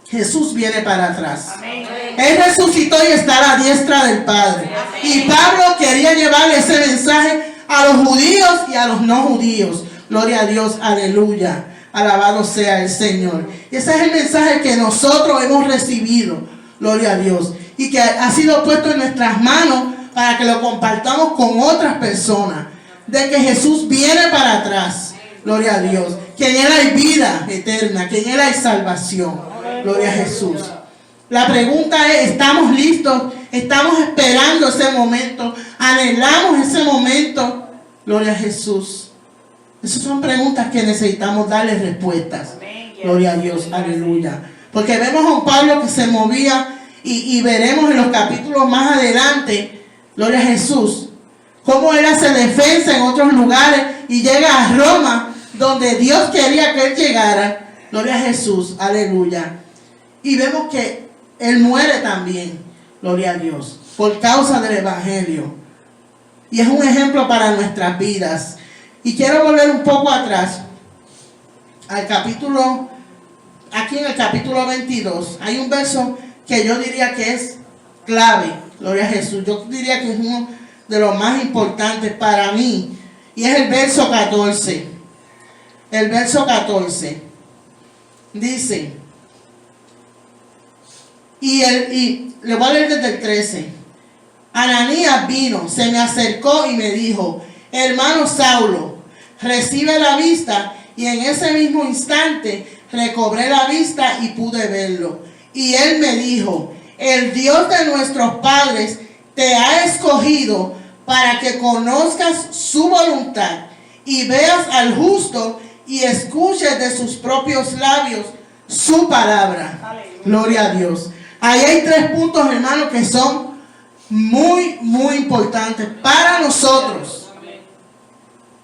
Jesús viene para atrás. Amén. Él resucitó y está a la diestra del Padre. Amén. Y Pablo quería llevarle ese mensaje a los judíos y a los no judíos. Gloria a Dios, aleluya. Alabado sea el Señor. Y ese es el mensaje que nosotros hemos recibido. Gloria a Dios. Y que ha sido puesto en nuestras manos para que lo compartamos con otras personas. De que Jesús viene para atrás. Gloria a Dios. Que en Él hay vida eterna. Que en Él hay salvación. Gloria a Jesús. La pregunta es, ¿estamos listos? ¿Estamos esperando ese momento? ¿Anhelamos ese momento? Gloria a Jesús. Esas son preguntas que necesitamos darles respuestas. Gloria a Dios, aleluya. Porque vemos a un Pablo que se movía y veremos en los capítulos más adelante, gloria a Jesús, cómo él hace defensa en otros lugares y llega a Roma, donde Dios quería que él llegara. Gloria a Jesús, aleluya. Y vemos que él muere también, gloria a Dios, por causa del evangelio. Y es un ejemplo para nuestras vidas. Y quiero volver un poco atrás al capítulo, aquí en el capítulo 22, hay un verso que yo diría que es clave, gloria a Jesús. Yo diría que es uno de los más importantes para mí, y es el verso 14. el verso 14. Dice, y le voy a leer desde el 13. Ananías vino, se me acercó y me dijo, hermano Saulo, recibe la vista, y en ese mismo instante recobré la vista y pude verlo. Y él me dijo, el Dios de nuestros padres te ha escogido para que conozcas su voluntad y veas al justo y escuches de sus propios labios su palabra. Aleluya. Gloria a Dios. Ahí hay 3 puntos, hermanos, que son muy, muy importantes para nosotros.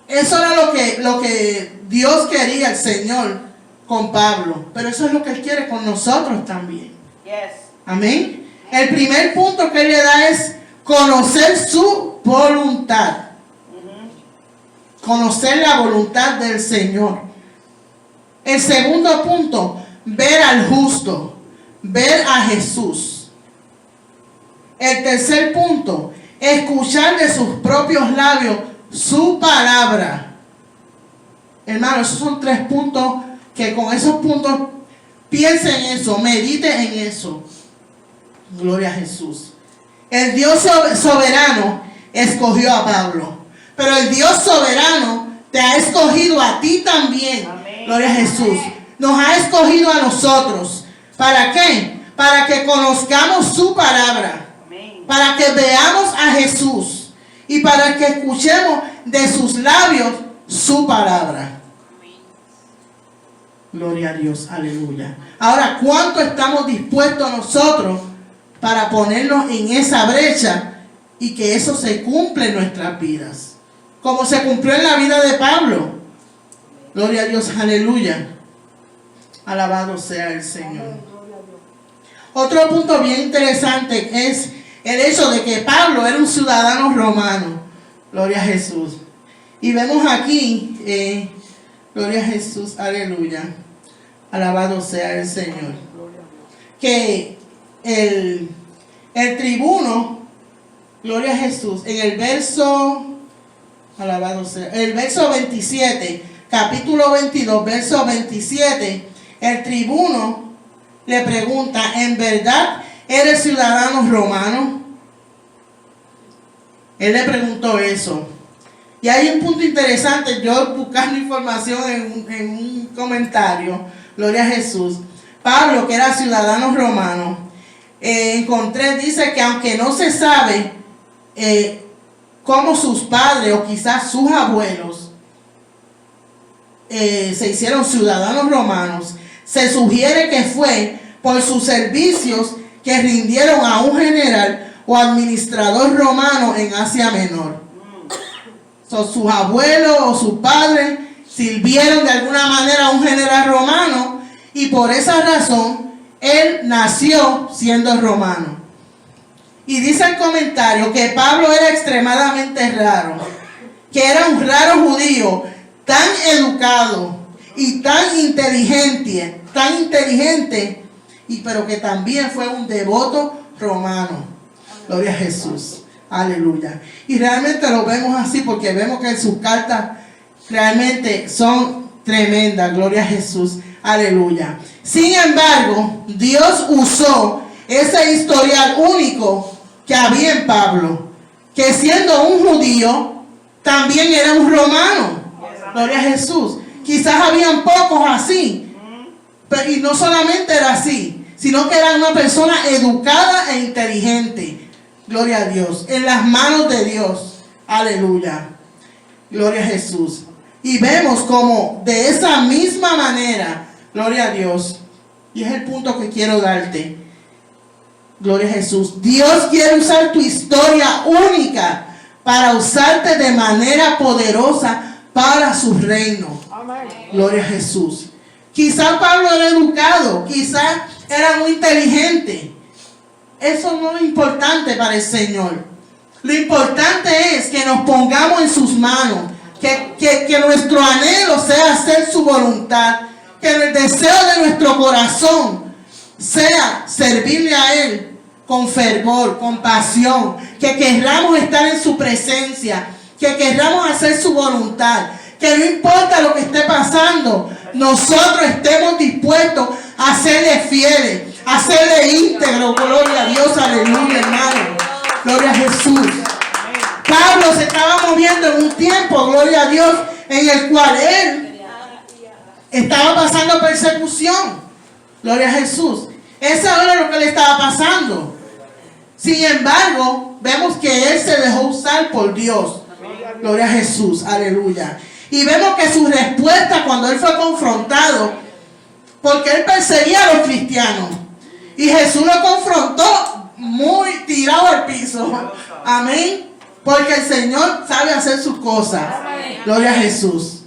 Eso era lo que Dios quería, el Señor, con Pablo. Pero eso es lo que Él quiere con nosotros también. Yes. Amén. El primer punto que Él le da es conocer su voluntad. Conocer la voluntad del Señor. El segundo punto, ver al justo, ver a Jesús. El tercer punto, escuchar de sus propios labios su palabra. Hermanos, esos son 3 puntos que con esos puntos piensen en eso, medite en eso. Gloria a Jesús. El Dios soberano escogió a Pablo, pero el Dios soberano te ha escogido a ti también. Amén. Gloria a Jesús. Nos ha escogido a nosotros. ¿Para qué? Para que conozcamos su palabra. Amén. Para que veamos a Jesús. Y para que escuchemos de sus labios su palabra. Gloria a Dios. Aleluya. Ahora, ¿cuánto estamos dispuestos nosotros para ponernos en esa brecha y que eso se cumpla en nuestras vidas? Como se cumplió en la vida de Pablo. Gloria a Dios. Aleluya. Alabado sea el Señor. Otro punto bien interesante es el hecho de que Pablo era un ciudadano romano. Gloria a Jesús. Y vemos aquí, gloria a Jesús, aleluya. Alabado sea el Señor. Que el tribuno, gloria a Jesús, en el verso, alabado sea, el verso 27, capítulo 22, verso 27, el tribuno le pregunta, ¿en verdad eres ciudadano romano? Él le preguntó eso. Y hay un punto interesante, yo buscando información en un comentario, gloria a Jesús. Pablo, que era ciudadano romano, encontré, dice que aunque no se sabe cómo sus padres o quizás sus abuelos se hicieron ciudadanos romanos, se sugiere que fue por sus servicios que rindieron a un general o administrador romano en Asia Menor. Sus abuelos o sus padres sirvieron de alguna manera a un general romano y por esa razón él nació siendo romano. Y dice el comentario que Pablo era extremadamente raro, que era un raro judío, tan educado y tan inteligente, pero que también fue un devoto romano. Gloria a Jesús. Aleluya. Y realmente lo vemos así porque vemos que sus cartas realmente son tremendas. Gloria a Jesús. Aleluya. Sin embargo, Dios usó ese historial único que había en Pablo, que siendo un judío, también era un romano. Gloria a Jesús. Quizás habían pocos así, pero y no solamente era así, sino que era una persona educada e inteligente. Gloria a Dios. En las manos de Dios. Aleluya. Gloria a Jesús. Y vemos como de esa misma manera, gloria a Dios. Y es el punto que quiero darte. Gloria a Jesús. Dios quiere usar tu historia única para usarte de manera poderosa para su reino. Gloria a Jesús. Quizás Pablo era educado, quizás era muy inteligente. Eso no es importante para el Señor. Lo importante es que nos pongamos en sus manos. Que nuestro anhelo sea hacer su voluntad. Que el deseo de nuestro corazón sea servirle a Él con fervor, con pasión. Que querramos estar en su presencia. Que querramos hacer su voluntad. que no importa lo que esté pasando, nosotros estemos dispuestos a serle fieles, a serle íntegros. Gloria a Dios, aleluya, hermano. Gloria a Jesús. Pablo se estaba moviendo en un tiempo, gloria a Dios, en el cual él estaba pasando persecución. Gloria a Jesús. Eso era lo que le estaba pasando. Sin embargo, vemos que él se dejó usar por Dios. Gloria a Jesús, aleluya. Y vemos que su respuesta cuando él fue confrontado, porque él perseguía a los cristianos, y Jesús lo confrontó muy tirado al piso. Amén. Porque el Señor sabe hacer sus cosas. Gloria a Jesús.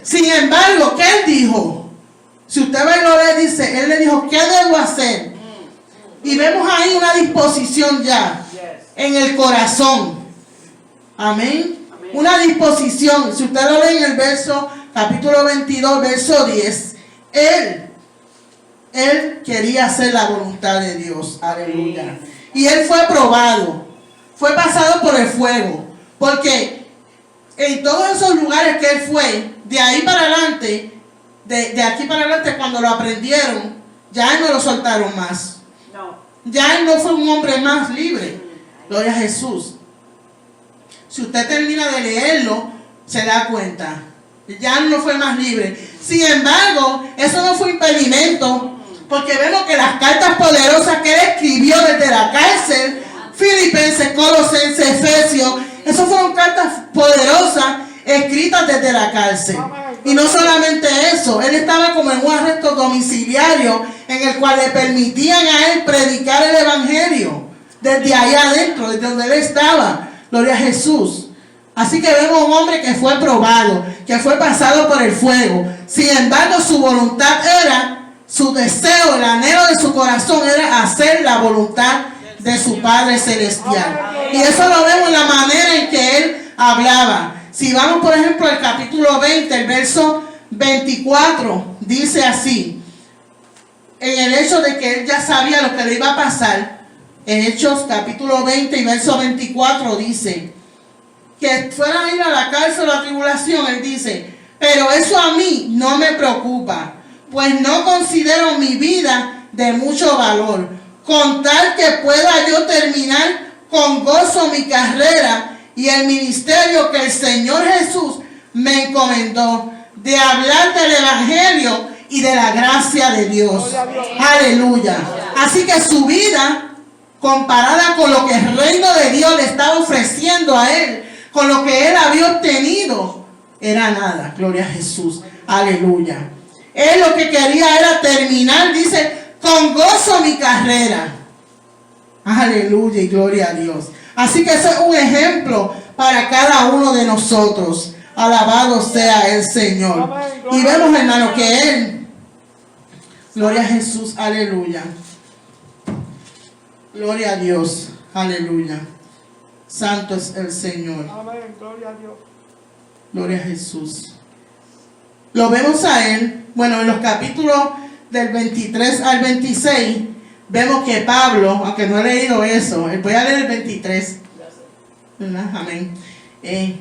Sin embargo, ¿qué él dijo? Si usted ve lo que dice, él le dijo, ¿qué debo hacer? Y vemos ahí una disposición ya en el corazón. Amén. Una disposición. Si usted lo lee en el verso, capítulo 22, verso 10, él quería hacer la voluntad de Dios. Aleluya. Y él fue probado. Fue pasado por el fuego. Porque en todos esos lugares que él fue, de ahí para adelante, de aquí para adelante, cuando lo aprendieron, ya él no lo soltaron más. Ya él no fue un hombre más libre. Gloria a Jesús. Si usted termina de leerlo, se da cuenta. Ya no fue más libre. Sin embargo, eso no fue impedimento, porque vemos que las cartas poderosas que él escribió desde la cárcel, Filipenses, Colosenses, Efesios, esas fueron cartas poderosas escritas desde la cárcel. Y no solamente eso, él estaba como en un arresto domiciliario en el cual le permitían a él predicar el evangelio desde allá adentro, desde donde él estaba. Gloria a Jesús. Así que vemos un hombre que fue probado, que fue pasado por el fuego. Sin embargo, su voluntad era, su deseo, el anhelo de su corazón era hacer la voluntad de su Padre Celestial. Y eso lo vemos en la manera en que él hablaba. Si vamos, por ejemplo, al capítulo 20, el verso 24, dice así, en el hecho de que él ya sabía lo que le iba a pasar. En Hechos capítulo 20 y verso 24 dice, que fueran a ir a la cárcel o la tribulación, él dice, pero eso a mí no me preocupa, pues no considero mi vida de mucho valor, con tal que pueda yo terminar con gozo mi carrera y el ministerio que el Señor Jesús me encomendó, de hablar del evangelio y de la gracia de Dios. Aleluya. Así que su vida, comparada con lo que el reino de Dios le estaba ofreciendo a él, con lo que él había obtenido, era nada. Gloria a Jesús. Aleluya. Él lo que quería era terminar, dice, con gozo mi carrera. Aleluya y gloria a Dios. Así que ese es un ejemplo para cada uno de nosotros. Alabado sea el Señor. Y vemos, hermano, que él, gloria a Jesús, aleluya. Gloria a Dios, aleluya. Santo es el Señor. Amén, gloria a Dios. Gloria a Jesús. Lo vemos a él, bueno, en los capítulos del 23 al 26, vemos que Pablo, aunque no he leído eso, voy a leer el 23. Amén.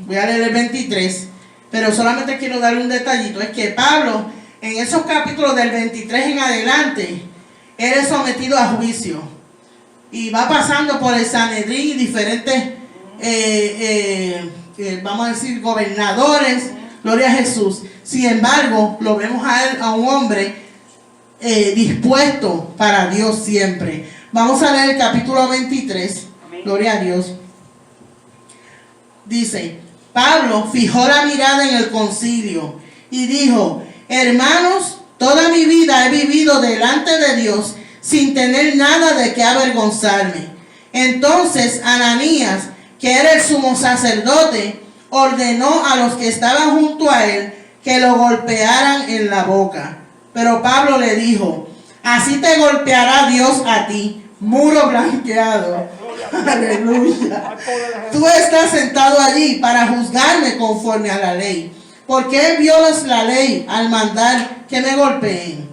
Voy a leer el 23, pero solamente quiero darle un detallito. Es que Pablo, en esos capítulos del 23 en adelante, él es sometido a juicio. Y va pasando por el Sanedrín y diferentes, vamos a decir, gobernadores. Gloria a Jesús. Sin embargo, lo vemos a él, a un hombre dispuesto para Dios siempre. Vamos a leer el capítulo 23. Gloria a Dios. Dice, Pablo fijó la mirada en el concilio y dijo, hermanos, toda mi vida he vivido delante de Dios sin tener nada de qué avergonzarme. Entonces Ananías, que era el sumo sacerdote, ordenó a los que estaban junto a él que lo golpearan en la boca. Pero Pablo le dijo, así te golpeará Dios a ti, muro blanqueado. Aleluya. Tú estás sentado allí para juzgarme conforme a la ley. ¿Por qué violas la ley al mandar que me golpeen?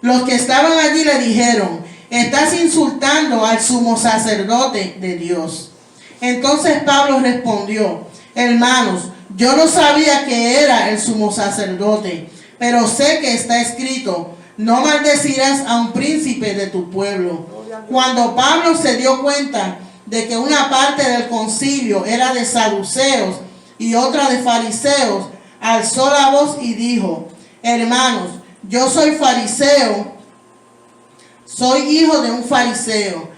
Los que estaban allí le dijeron, estás insultando al sumo sacerdote de Dios. Entonces Pablo respondió, hermanos, Yo no sabía que era el sumo sacerdote, pero sé que está escrito: no maldecirás a un príncipe de tu pueblo. Cuando Pablo se dio cuenta de que una parte del concilio era de saduceos y otra de fariseos, alzó la voz y dijo: hermanos, yo soy fariseo, soy hijo de un fariseo.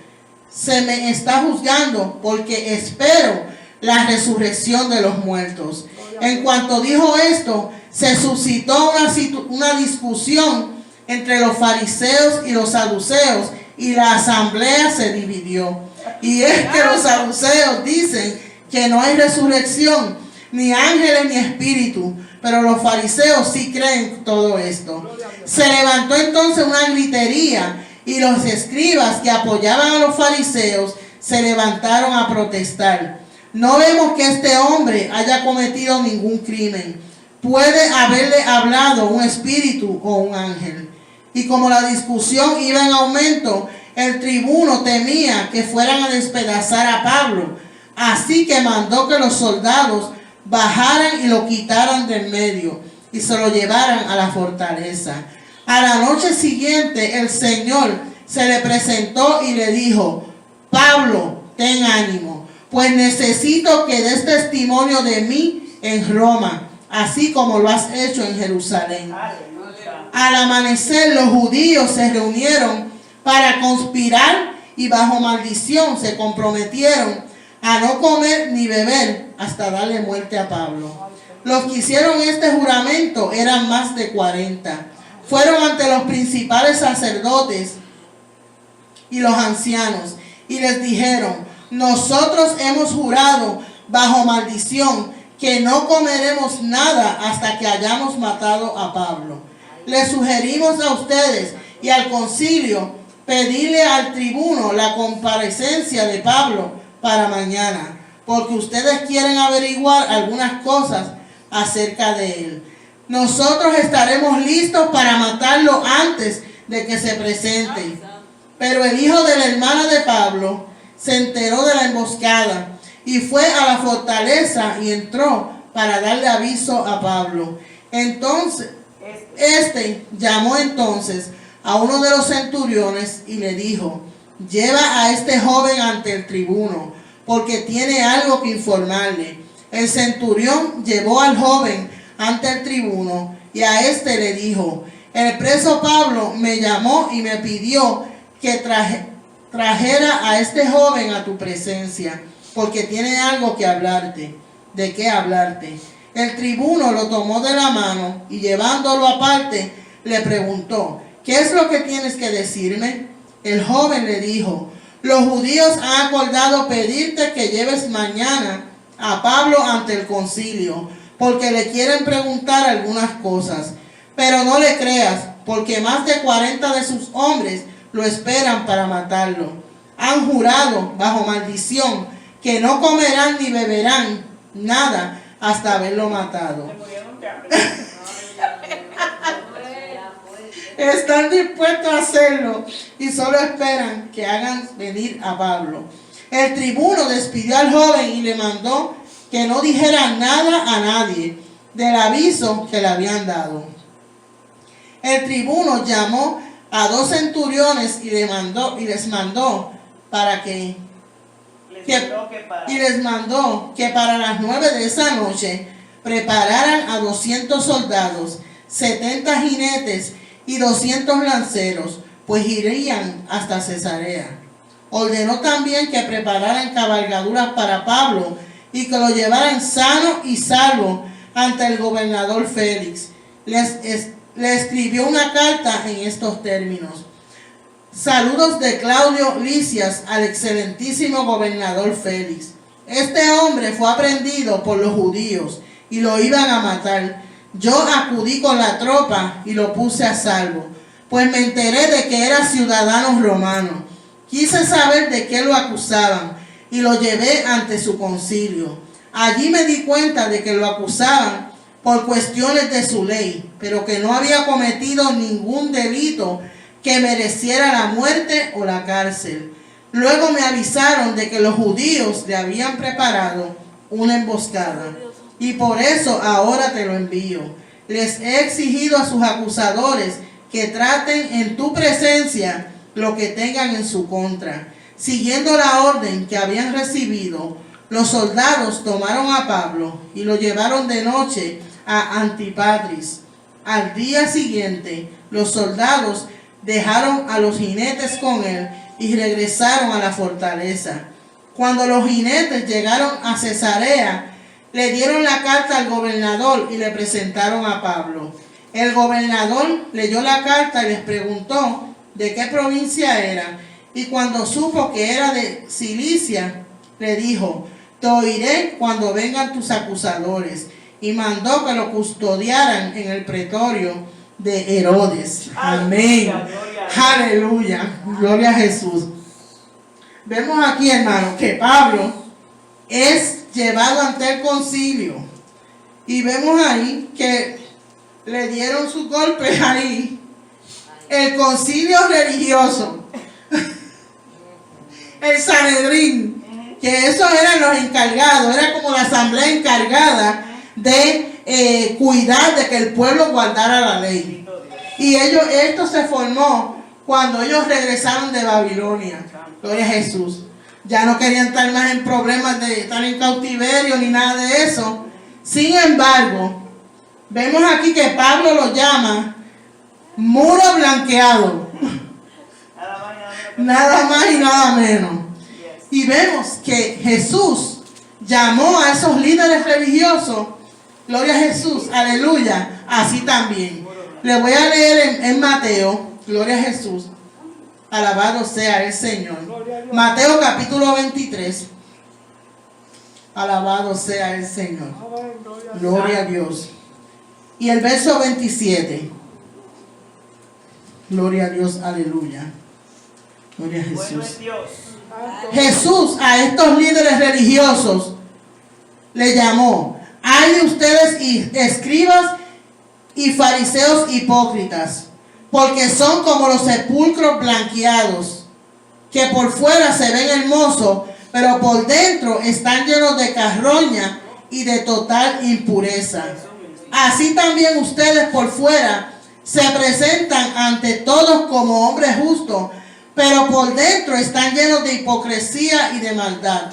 Se me está juzgando porque espero la resurrección de los muertos. En cuanto dijo esto, se suscitó una discusión entre los fariseos y los saduceos, y la asamblea se dividió. Y es que los saduceos dicen que no hay resurrección, ni ángeles ni espíritu, pero los fariseos sí creen todo esto. Se levantó entonces una gritería, y los escribas que apoyaban a los fariseos se levantaron a protestar. No vemos que este hombre haya cometido ningún crimen. Puede haberle hablado un espíritu o un ángel. Y como la discusión iba en aumento, el tribuno temía que fueran a despedazar a Pablo. Así que mandó que los soldados bajaran y lo quitaran del medio y se lo llevaran a la fortaleza. A la noche siguiente el Señor se le presentó y le dijo: Pablo, ten ánimo, pues necesito que des testimonio de mí en Roma, así como lo has hecho en Jerusalén. Al amanecer los judíos se reunieron para conspirar y bajo maldición se comprometieron a no comer ni beber hasta darle muerte a Pablo. Los que hicieron este juramento eran más de 40. Fueron ante los principales sacerdotes y los ancianos y les dijeron: nosotros hemos jurado bajo maldición que no comeremos nada hasta que hayamos matado a Pablo. Les sugerimos a ustedes y al concilio pedirle al tribuno la comparecencia de Pablo para mañana, porque ustedes quieren averiguar algunas cosas acerca de él. Nosotros estaremos listos para matarlo antes de que se presente. Pero el hijo de la hermana de Pablo se enteró de la emboscada y fue a la fortaleza y entró para darle aviso a Pablo. Entonces, este llamó entonces a uno de los centuriones y le dijo: lleva a este joven ante el tribuno, porque tiene algo que informarle. El centurión llevó al joven ante el tribuno y a este le dijo: el preso Pablo me llamó y me pidió que trajera a este joven a tu presencia, porque tiene algo que hablarte, de qué hablarte. El tribuno lo tomó de la mano y llevándolo aparte le preguntó: ¿qué es lo que tienes que decirme? El joven le dijo: los judíos han acordado pedirte que lleves mañana a Pablo ante el concilio, porque le quieren preguntar algunas cosas. Pero no le creas, porque más de 40 de sus hombres lo esperan para matarlo. Han jurado bajo maldición que no comerán ni beberán nada hasta haberlo matado. Están dispuestos a hacerlo y solo esperan que hagan venir a Pablo. El tribuno despidió al joven y le mandó que no dijera nada a nadie del aviso que le habían dado. El tribuno llamó a 2 centuriones y les mandó que para las 9 de esa noche prepararan a 200 soldados, 70 jinetes y 200 lanceros, pues irían hasta Cesarea. Ordenó también que prepararan cabalgaduras para Pablo y que lo llevaran sano y salvo ante el gobernador Félix. Le escribió una carta en estos términos: saludos de Claudio Lisias al excelentísimo gobernador Félix. Este hombre fue aprehendido por los judíos y lo iban a matar. Yo acudí con la tropa y lo puse a salvo, pues me enteré de que era ciudadano romano. Quise saber de qué lo acusaban y lo llevé ante su concilio. Allí me di cuenta de que lo acusaban por cuestiones de su ley, pero que no había cometido ningún delito que mereciera la muerte o la cárcel. Luego me avisaron de que los judíos le habían preparado una emboscada y por eso ahora te lo envío. Les he exigido a sus acusadores que traten en tu presencia lo que tengan en su contra. Siguiendo la orden que habían recibido, los soldados tomaron a Pablo y lo llevaron de noche a Antipatris. Al día siguiente, los soldados dejaron a los jinetes con él y regresaron a la fortaleza. Cuando los jinetes llegaron a Cesarea, le dieron la carta al gobernador y le presentaron a Pablo. El gobernador leyó la carta y les preguntó de qué provincia era, y cuando supo que era de Cilicia, le dijo: te oiré cuando vengan tus acusadores, y mandó que lo custodiaran en el pretorio de Herodes. Amén. Aleluya. Gloria a Jesús. Vemos aquí, hermano, que Pablo es llevado ante el concilio. Y vemos ahí que le dieron sus golpes ahí. El concilio religioso. El Sanedrín. Que esos eran los encargados. Era como la asamblea encargada de cuidar de que el pueblo guardara la ley. Y esto se formó cuando ellos regresaron de Babilonia. Gloria a Jesús. Ya no querían estar más en problemas de estar en cautiverio ni nada de eso. Sin embargo, vemos aquí que Pablo lo llama muro blanqueado. Nada más y nada menos. Y vemos que Jesús llamó a esos líderes religiosos, gloria a Jesús, aleluya, así también. Le voy a leer en Mateo, gloria a Jesús, alabado sea el Señor. Mateo capítulo 23, alabado sea el Señor. Gloria a Dios. Y el verso 27. Gloria a Dios, aleluya. Gloria a Jesús. Jesús a estos líderes religiosos le llamó: ay de ustedes escribas y fariseos hipócritas, porque son como los sepulcros blanqueados, que por fuera se ven hermosos, pero por dentro están llenos de carroña y de total impureza. Así también ustedes por fuera se presentan ante todos como hombres justos, pero por dentro están llenos de hipocresía y de maldad.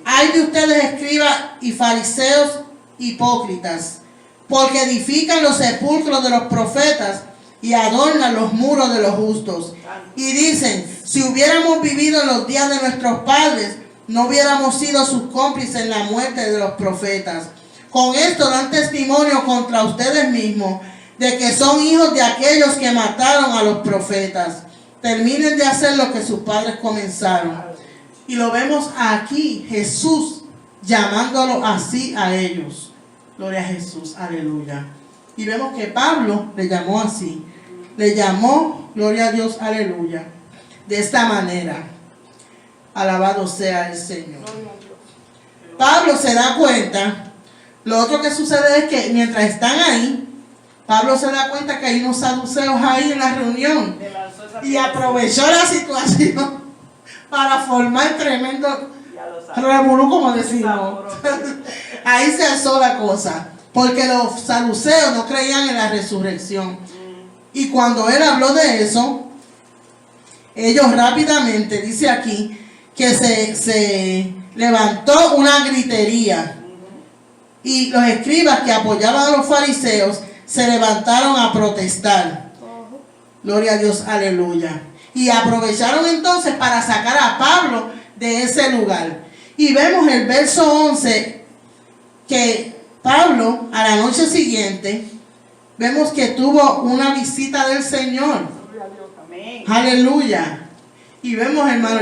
Ay de ustedes escribas y fariseos hipócritas, porque edifican los sepulcros de los profetas y adornan los muros de los justos. Y dicen: si hubiéramos vivido en los días de nuestros padres, no hubiéramos sido sus cómplices en la muerte de los profetas. Con esto dan testimonio contra ustedes mismos de que son hijos de aquellos que mataron a los profetas. Terminen de hacer lo que sus padres comenzaron. Y lo vemos aquí, Jesús llamándolo así a ellos. Gloria a Jesús, aleluya. Y vemos que Pablo le llamó así. Le llamó, gloria a Dios, aleluya, de esta manera. Alabado sea el Señor. Pablo se da cuenta. Lo otro que sucede es que mientras están ahí, Pablo se da cuenta que hay unos saduceos ahí en la reunión. Y aprovechó la situación para formar tremendo revolú, como decimos. Ahí se alzó la cosa. Porque los saduceos no creían en la resurrección. Y cuando él habló de eso, ellos rápidamente, dice aquí, que se levantó una gritería. Y los escribas que apoyaban a los fariseos se levantaron a protestar. Gloria a Dios, aleluya. Y aprovecharon entonces para sacar a Pablo de ese lugar. Y vemos el verso 11, que Pablo a la noche siguiente, vemos que tuvo una visita del Señor. Aleluya. Y vemos, hermano,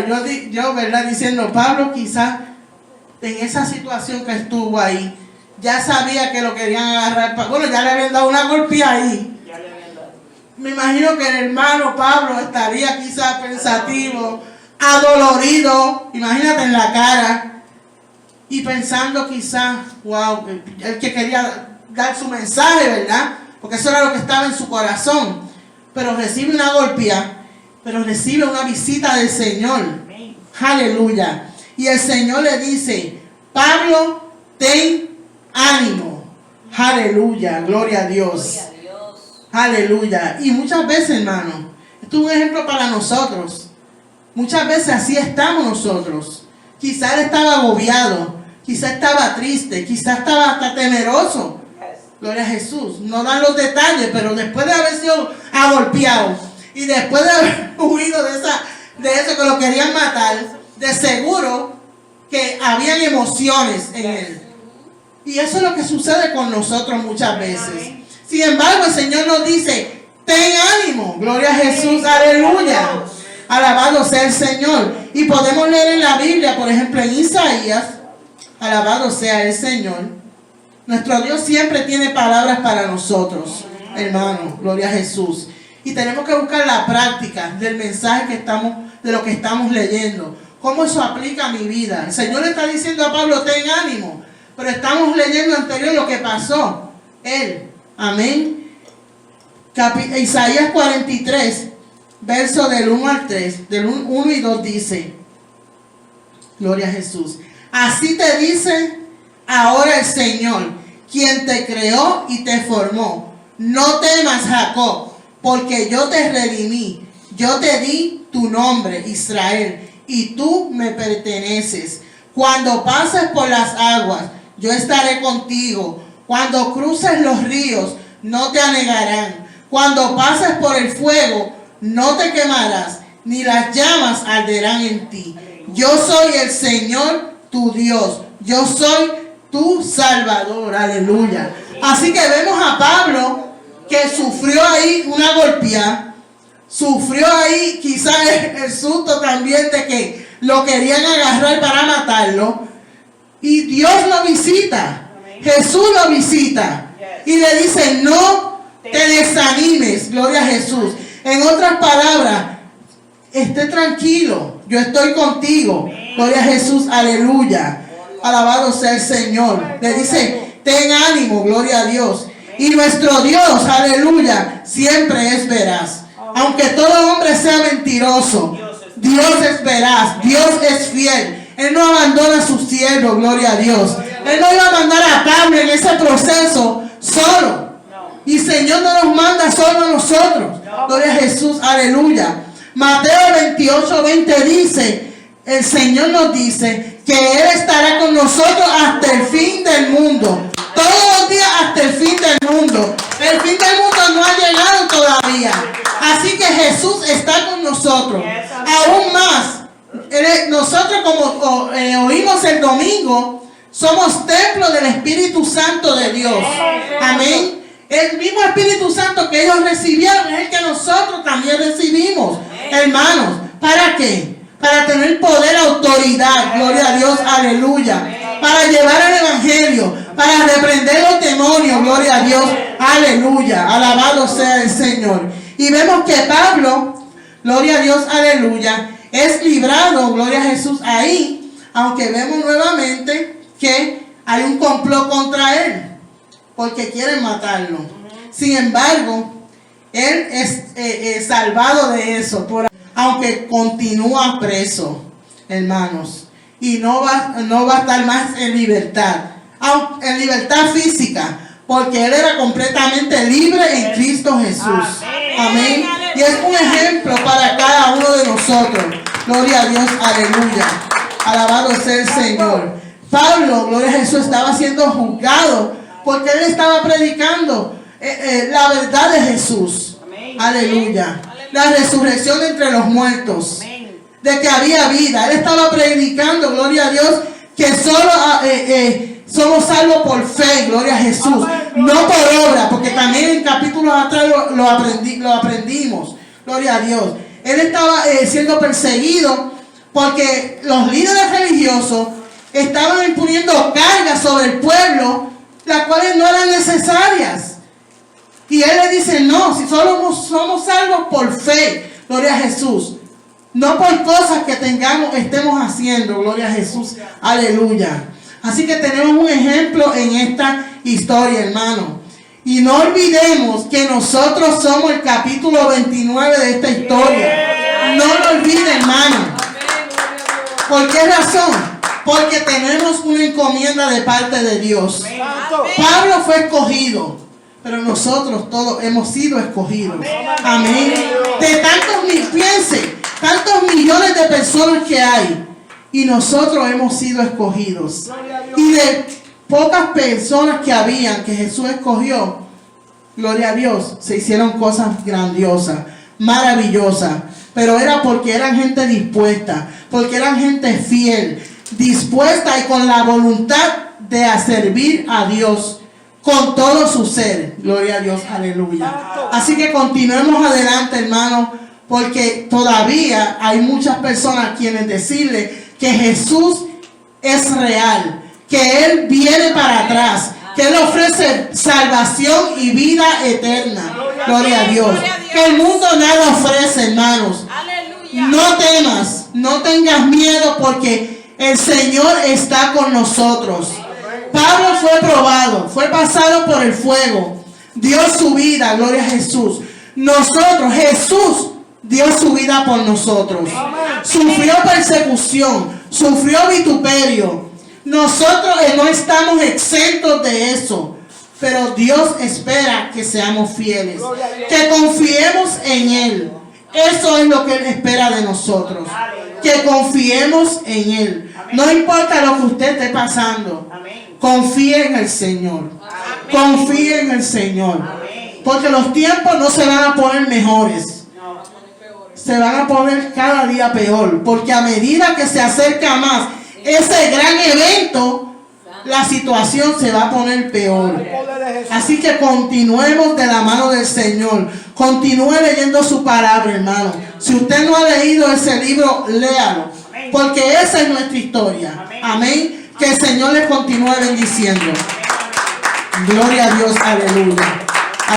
yo verdad, diciendo, Pablo quizás en esa situación que estuvo ahí, ya sabía que lo querían agarrar. Bueno, ya le habían dado una golpea ahí. Me imagino que el hermano Pablo estaría quizás pensativo, adolorido, imagínate en la cara, y pensando quizás, wow, el que quería dar su mensaje, ¿verdad? Porque eso era lo que estaba en su corazón. Pero recibe una golpea, pero recibe una visita del Señor. Aleluya. Y el Señor le dice: Pablo, ten ánimo. Aleluya, gloria a Dios. Aleluya. Y muchas veces, hermano, esto es un ejemplo para nosotros. Muchas veces así estamos nosotros. Quizá él estaba agobiado, quizá estaba triste, quizá estaba hasta temeroso. Gloria a Jesús. No dan los detalles, pero después de haber sido agolpeado y después de haber huido de eso que lo querían matar, de seguro que habían emociones en él. Y eso es lo que sucede con nosotros muchas veces. Sin embargo, el Señor nos dice, ten ánimo. Gloria a Jesús, aleluya. Alabado sea el Señor. Y podemos leer en la Biblia, por ejemplo, en Isaías, alabado sea el Señor. Nuestro Dios siempre tiene palabras para nosotros, hermano. Gloria a Jesús. Y tenemos que buscar la práctica del mensaje de lo que estamos leyendo. ¿Cómo eso aplica a mi vida? El Señor le está diciendo a Pablo, ten ánimo. Pero estamos leyendo anterior lo que pasó. Él. Amén. Isaías 43, verso del 1 al 3, del 1 y 2 dice, gloria a Jesús. Así te dice ahora el Señor, quien te creó y te formó. No temas, Jacob, porque yo te redimí. Yo te di tu nombre, Israel, y tú me perteneces. Cuando pases por las aguas, yo estaré contigo. Cuando cruces los ríos, no te anegarán. Cuando pases por el fuego, no te quemarás, ni las llamas arderán en ti. Yo soy el Señor, tu Dios. Yo soy tu Salvador. Aleluya. Así que vemos a Pablo que sufrió ahí una golpeada. Sufrió ahí quizás el susto también de que lo querían agarrar para matarlo. Y Dios lo visita. Jesús lo visita. Y le dice, no te desanimes. Gloria a Jesús. En otras palabras, esté tranquilo. Yo estoy contigo. Gloria a Jesús. Aleluya. Alabado sea el Señor. Le dice, ten ánimo. Gloria a Dios. Y nuestro Dios, aleluya, siempre es veraz. Aunque todo hombre sea mentiroso, Dios es veraz. Dios es fiel. Él no abandona a sus siervos, gloria a Dios. Él no iba a mandar a Pablo en ese proceso solo. Y el Señor no nos manda solo a nosotros. Gloria a Jesús, aleluya. Mateo 28:20 dice, el Señor nos dice que Él estará con nosotros hasta el fin del mundo. Todos los días hasta el fin del mundo. El fin del mundo no ha llegado todavía. Así que Jesús está con nosotros. Aún más. Nosotros, como oímos el domingo, somos templo del Espíritu Santo de Dios. Amén. El mismo Espíritu Santo que ellos recibieron es el que nosotros también recibimos. Hermanos, ¿para qué? Para tener poder, autoridad. Gloria a Dios, aleluya. Para llevar el evangelio, para reprender los demonios. Gloria a Dios, aleluya. Alabado sea el Señor. Y vemos que Pablo, gloria a Dios, aleluya, es librado, gloria a Jesús, ahí, aunque vemos nuevamente que hay un complot contra él, porque quieren matarlo. Sin embargo, él es salvado de eso, aunque continúa preso, hermanos, y no va a estar más en libertad física, porque él era completamente libre en Cristo Jesús. Amén. Y es un ejemplo para cada uno de nosotros. Gloria a Dios, aleluya. Alabado sea el Señor. Pablo, gloria a Jesús, estaba siendo juzgado porque él estaba predicando la verdad de Jesús. Aleluya. La resurrección entre los muertos. De que había vida. Él estaba predicando, gloria a Dios, que solo somos salvos por fe, gloria a Jesús, no por obra, porque también en capítulos atrás lo aprendimos, gloria a Dios. Él estaba siendo perseguido porque los líderes religiosos estaban imponiendo cargas sobre el pueblo, las cuales no eran necesarias. Y él le dice, no, si solo somos salvos por fe, gloria a Jesús, no por cosas que estemos haciendo, gloria a Jesús, aleluya. Así que tenemos un ejemplo en esta historia, hermano. Y no olvidemos que nosotros somos el capítulo 29 de esta historia. No lo olviden, hermano. ¿Por qué razón? porque tenemos una encomienda de parte de Dios. Santo. Pablo fue escogido, pero nosotros todos hemos sido escogidos. Amén. De tantos millones de personas que hay, y nosotros hemos sido escogidos. Y de pocas personas que habían, que Jesús escogió, gloria a Dios, se hicieron cosas grandiosas, maravillosas. Pero era porque eran gente dispuesta, porque eran gente fiel, dispuesta y con la voluntad de servir a Dios con todo su ser. Gloria a Dios, aleluya. Así que continuemos adelante, hermano, porque todavía hay muchas personas a quienes decirle que Jesús es real, que Él viene para atrás, que Él ofrece salvación y vida eterna. Gloria a Dios. Que el mundo nada ofrece, hermanos. No temas, no tengas miedo, porque el Señor está con nosotros. Pablo fue probado, fue pasado por el fuego, dio su vida, gloria a Jesús. Jesús dio su vida por nosotros. Sufrió persecución, sufrió vituperio. Nosotros no estamos exentos de eso, pero Dios espera que seamos fieles, que confiemos en Él. Eso es lo que Él espera de nosotros, que confiemos en Él. No importa lo que usted esté pasando, confíe en el Señor. Confíe en el Señor, porque los tiempos no se van a poner mejores, se van a poner cada día peor, porque a medida que se acerca más ese gran evento, la situación se va a poner peor. Así que continuemos de la mano del Señor. Continúe leyendo su palabra, hermano. Si usted no ha leído ese libro, léalo, porque esa es nuestra historia. Amén. Que el Señor les continúe bendiciendo. Gloria a Dios, aleluya.